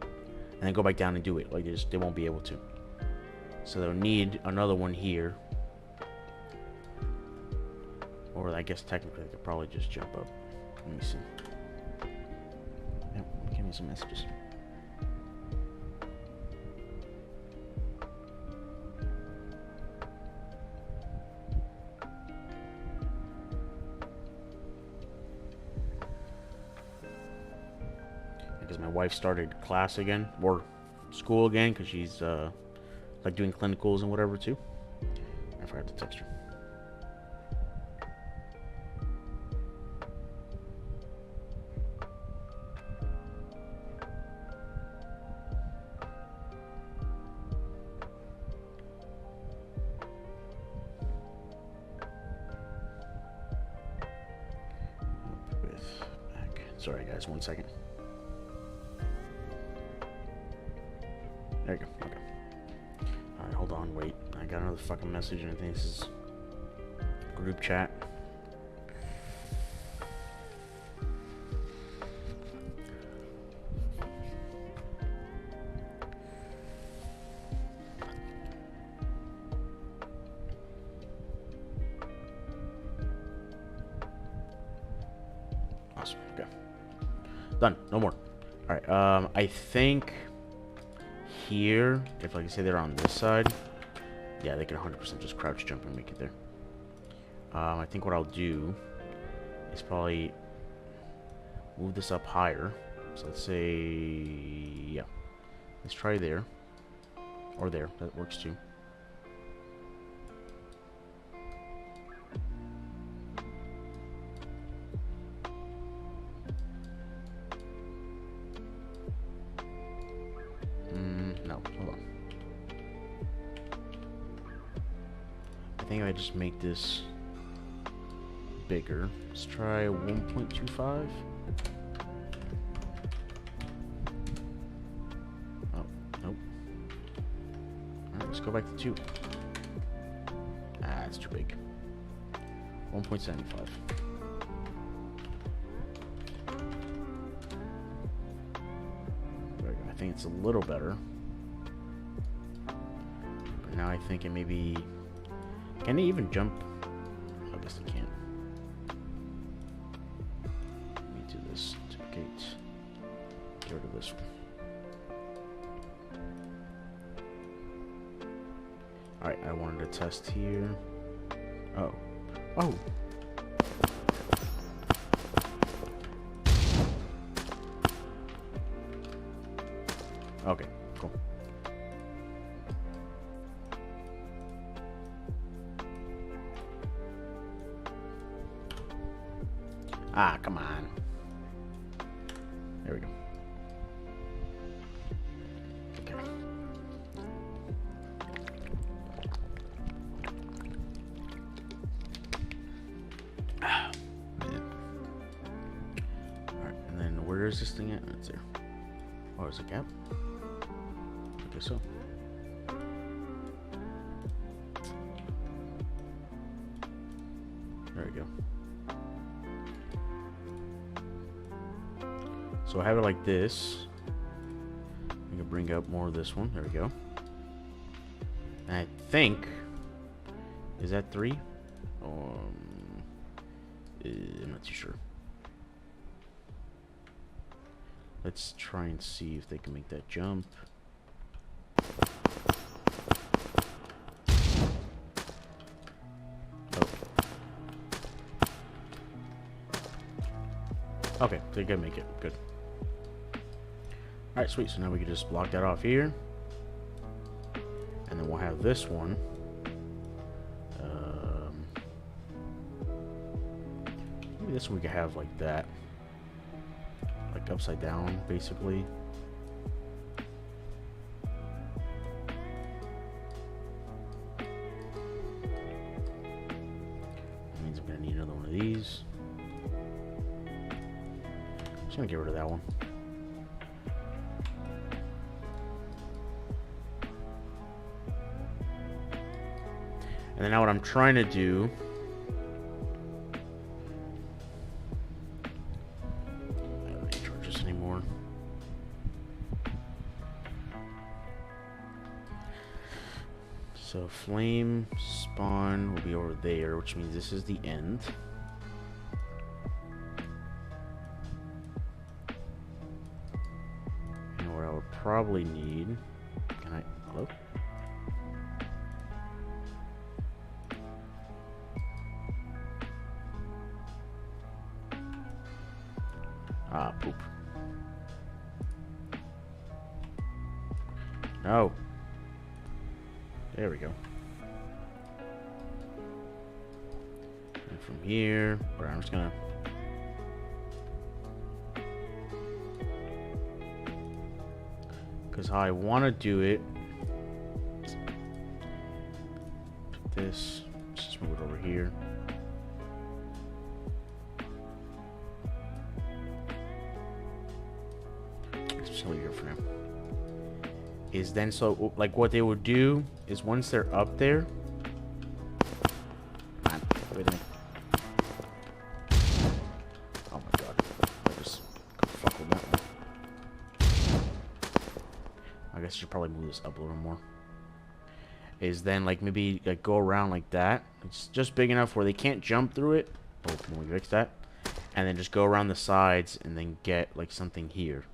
and then go back down and do it. Like, they won't be able to. So they'll need another one here. Or I guess technically they could probably just jump up. Let me see. Yep, give me some messages. Because my wife started class again, or school again, because she's like doing clinicals and whatever too. I forgot to text her. Sorry guys, 1 second. There you go. Okay. Alright, hold on, wait. I got another fucking message and I think this is group chat. Awesome. Okay. Done. No more. Alright, I think here, if like I say they're on this side, yeah, they can 100% just crouch jump and make it there. I think what I'll do is probably move this up higher. So let's say, yeah, let's try there, or there, that works too. No, hold on. I think I just make this bigger. Let's try 1.25. Oh, nope. Alright, let's go back to 2. Ah, it's too big. 1.75. There we go. I think it's a little better. But now I think it maybe... Can it even jump? I guess it can't. Let me do this. Duplicate. Get rid of this one. Alright, I wanted to test here. Oh. Oh! Okay, cool. Ah, come on. There we go. Okay. Ah, man. Alright, and then where is this thing at? It's there. Oh, there's a gap? Okay, so. There we go. So I have it like this. I can bring up more of this one. There we go. And I think, is that 3? I'm not too sure. Let's try and see if they can make that jump. Oh. Okay, they can make it. Good. Alright, sweet. So now we can just block that off here. And then we'll have this one. Maybe this one we could have like that. Like upside down, basically. That means I'm gonna need another one of these. I'm just gonna get rid of that one. And then now what I'm trying to do... I don't need charges anymore. So flame spawn will be over there, which means this is the end. And what I would probably need... Can I... Hello? Ah, poop. No. There we go. And from here, but I'm just gonna... Because how I want to do it... Put this... Let's just move it over here. Just leave it here for now. Is then so like what they would do is once they're up there. Man, wait a minute. Oh my god. I just fuck with that one. I guess I should probably move this up a little more. Is then like maybe like go around like that. It's just big enough where they can't jump through it. Oh, can we fix that? And then just go around the sides and then get like something here.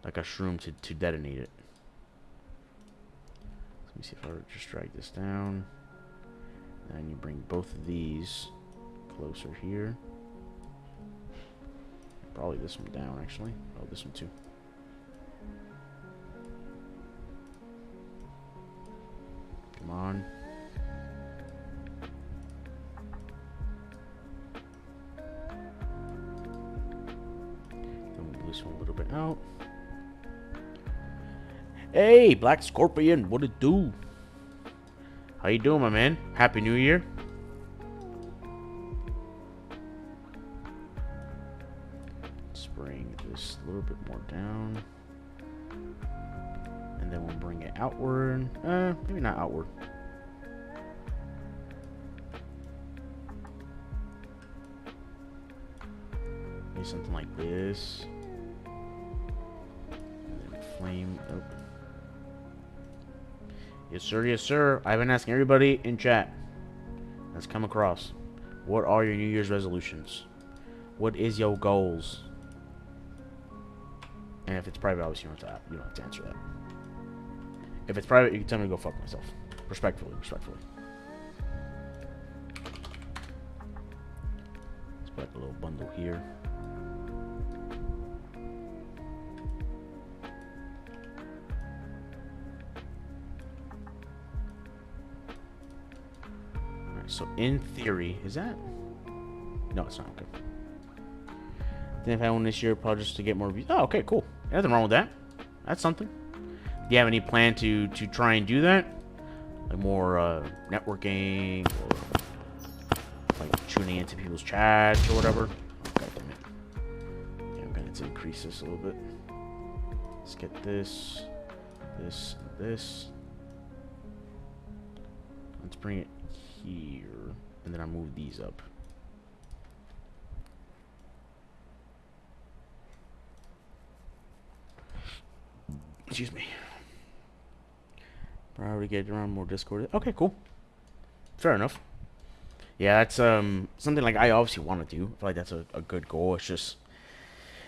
Like a shroom to detonate it. Let me see if I just drag this down. And you bring both of these closer here. Probably this one down, actually. Oh, this one too. Come on. Then we'll move this one a little bit out. Hey, Black Scorpion, what it do? How you doing, my man? Happy New Year. Let's bring this a little bit more down. And then we'll bring it outward. Maybe not outward. Maybe something like this. And then flame up. Yes, sir. Yes, sir. I've been asking everybody in chat that's come across. What are your New Year's resolutions? What is your goals? And if it's private, obviously you don't have to answer that. If it's private, you can tell me to go fuck myself. Respectfully, respectfully. Let's put like a little bundle here. So in theory, is that? No, it's not. Okay. Then if I won this year, probably just to get more views. Oh, okay, cool. Nothing wrong with that. That's something. Do you have any plan to try and do that? Like more networking or like tuning into people's chats or whatever? Oh, God damn it. Yeah, I'm going to increase this a little bit. Let's get this, this, and this. Let's bring it here, and then I move these up. Excuse me. Probably get around more Discord. Okay, cool. Fair enough. Yeah, that's something like I obviously want to do. I feel like that's a good goal. It's just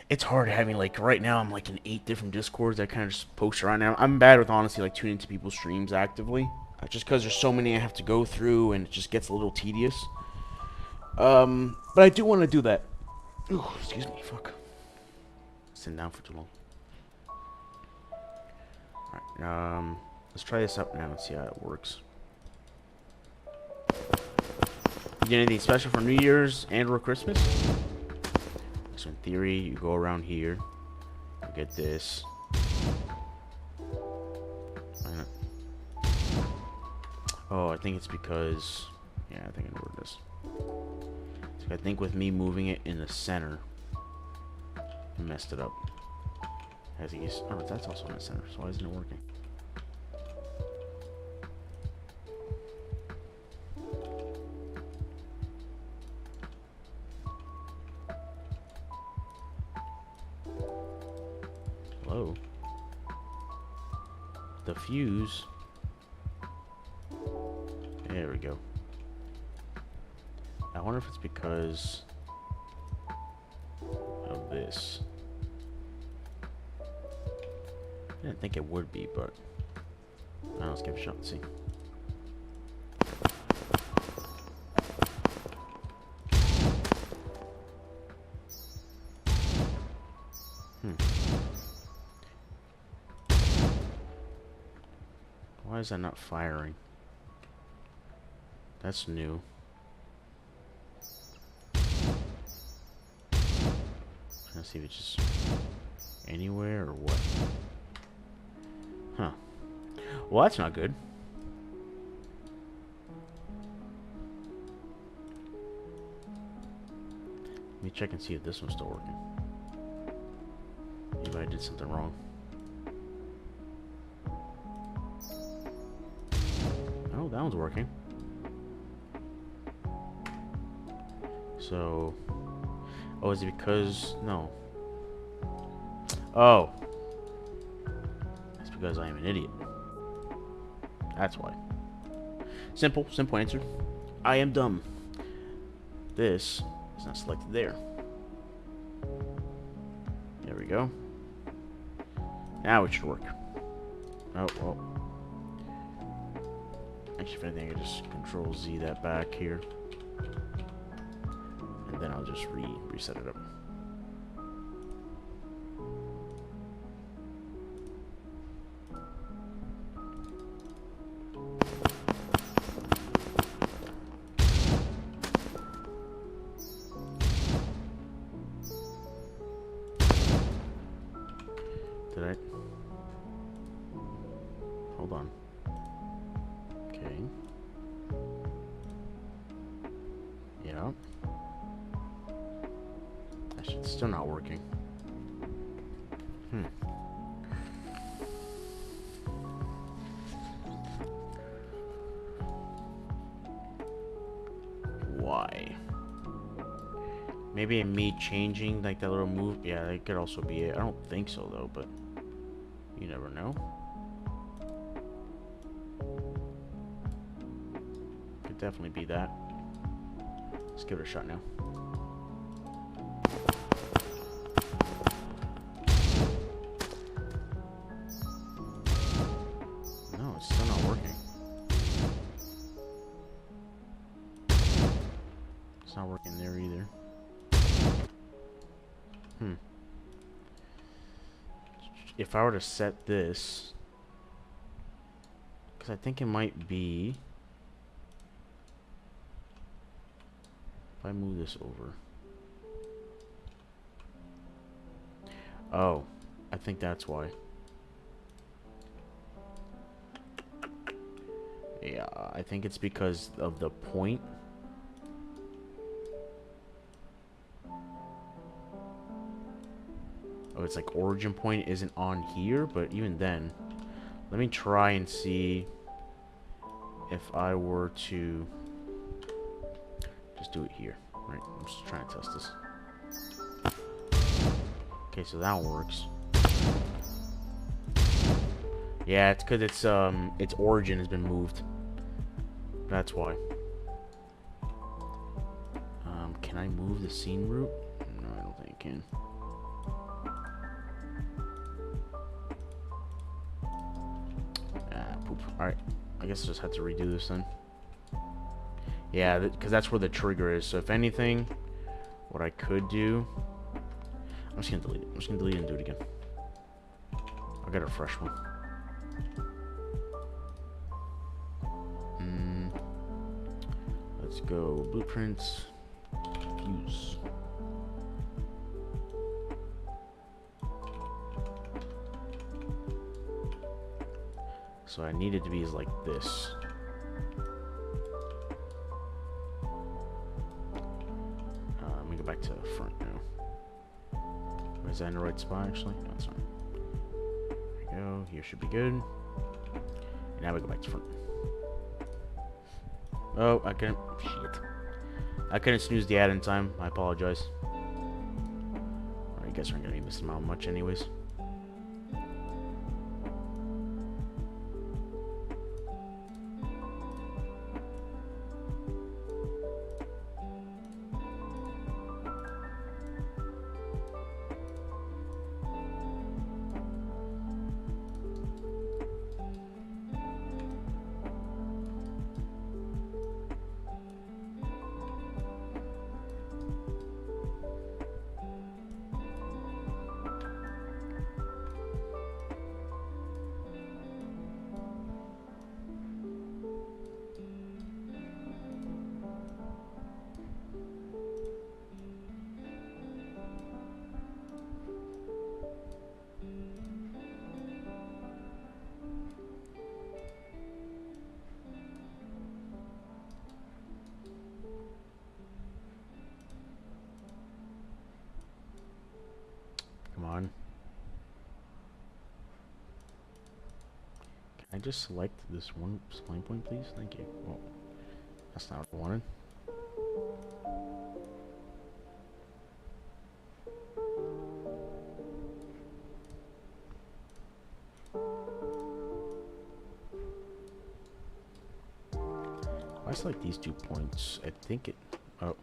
it's hard having like right now I'm like in 8 different Discords. I kind of just post around now. I'm bad with honestly like tuning into people's streams actively. Just because there's so many I have to go through and it just gets a little tedious. But I do want to do that. Ooh, excuse me, fuck. Sitting down for too long. Alright, let's try this out now and see how it works. You get anything special for New Year's and or Christmas? So in theory, you go around here. You get this. Oh, I think it's because... Yeah, I think I know where it is. So I think with me moving it in the center, I messed it up. As he's... Oh, that's also in the center, so why isn't it working? fuse. There we go. I wonder if it's because of this. I didn't think it would be, but let's give it a shot and see. Why is that not firing? That's new. Trying to see if it's just anywhere or what. Huh. Well, that's not good. Let me check and see if this one's still working. Maybe I did something wrong. Oh, that one's working. So... Oh, is it because... No. Oh. It's because I am an idiot. That's why. Simple answer. I am dumb. This is not selected there. There we go. Now it should work. Oh, well. Actually, if anything, I can just Control Z that back here. And then I'll just reset it up. Did I? Hold on. Okay. Yeah. Actually, it's still not working. Why? Maybe me changing like that little move. Yeah, that could also be it. I don't think so though, but you never know. Could definitely be that. Let's give it a shot now. No, it's still not working. It's not working there either. If I were to set this, because I think it might be, if I move this over. Oh, I think that's why. Yeah, I think it's because of the point. Oh, it's like origin point isn't on here, but even then, let me try and see if I were to just do it here. Right, I'm just trying to test this. Okay, so that one works. Yeah, it's because its origin has been moved. That's why. Can I move the scene route? No, I don't think I can. Poop. Alright, I guess I just had to redo this then. Yeah, because that's where the trigger is. So if anything, what I could do, I'm just gonna delete it. I'm just gonna delete it and do it again. I'll get a fresh one. Let's go blueprints, fuse. So I need it to be like this. Let me go back to the front now. Is that in the right spot actually? No, it's not. There we go. Here should be good. And now we go back to front. Oh, I couldn't. Shit. I couldn't snooze the ad in time. I apologize. I guess we're gonna be missing out much anyways. I just select this one spline point, please? Thank you. Well, that's not what I wanted. I select these 2 points. I think it. Oh.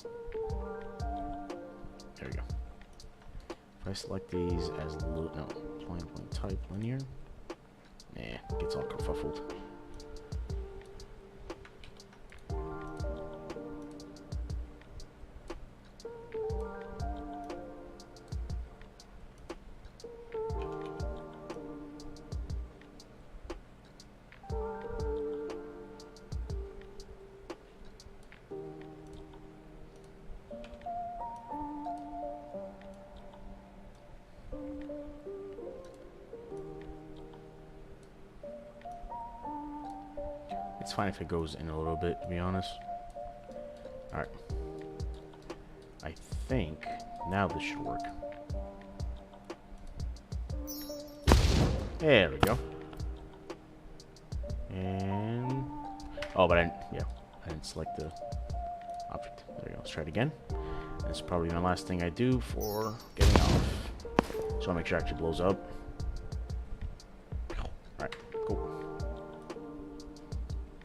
There we go. If I select these as no spline point type linear, it gets all kerfuffled. It's fine if it goes in a little bit, to be honest. Alright. I think now this should work. There we go. And... oh, but I didn't select the object. There we go. Let's try it again. That's probably my last thing I do for getting off. So I'll make sure it actually blows up. Alright, cool.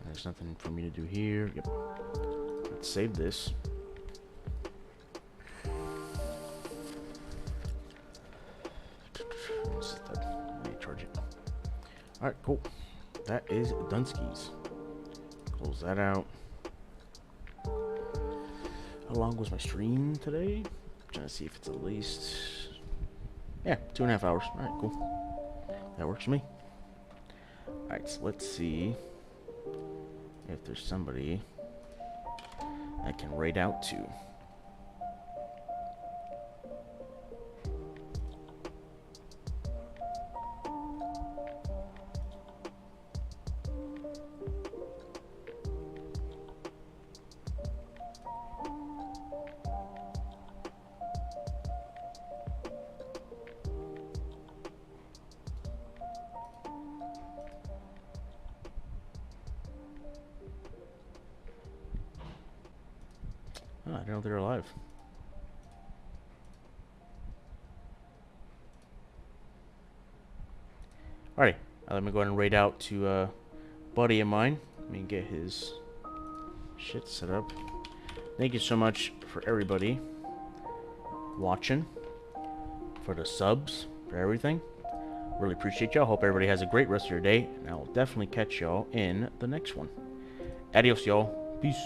There's nothing for me to do here. Yep. Let's save this. Let me charge it. Alright, cool. That is Dunskies. Close that out. How long was my stream today? Trying to see if it's at least... yeah, 2.5 hours. Alright, cool. That works for me. Alright, so let's see if there's somebody I can raid out to. Oh, I didn't know they were alive. Alrighty, let me go ahead and raid out to a buddy of mine. Let me get his shit set up. Thank you so much for everybody watching, for the subs, for everything. Really appreciate y'all. Hope everybody has a great rest of your day, and I will definitely catch y'all in the next one. Adios, y'all. Peace.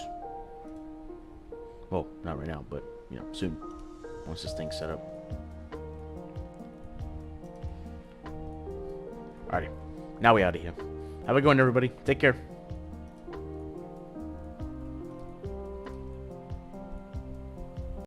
Well, not right now, but, you know, soon. Once this thing's set up. Alrighty. Now we out of here. Have a good one, everybody. Take care.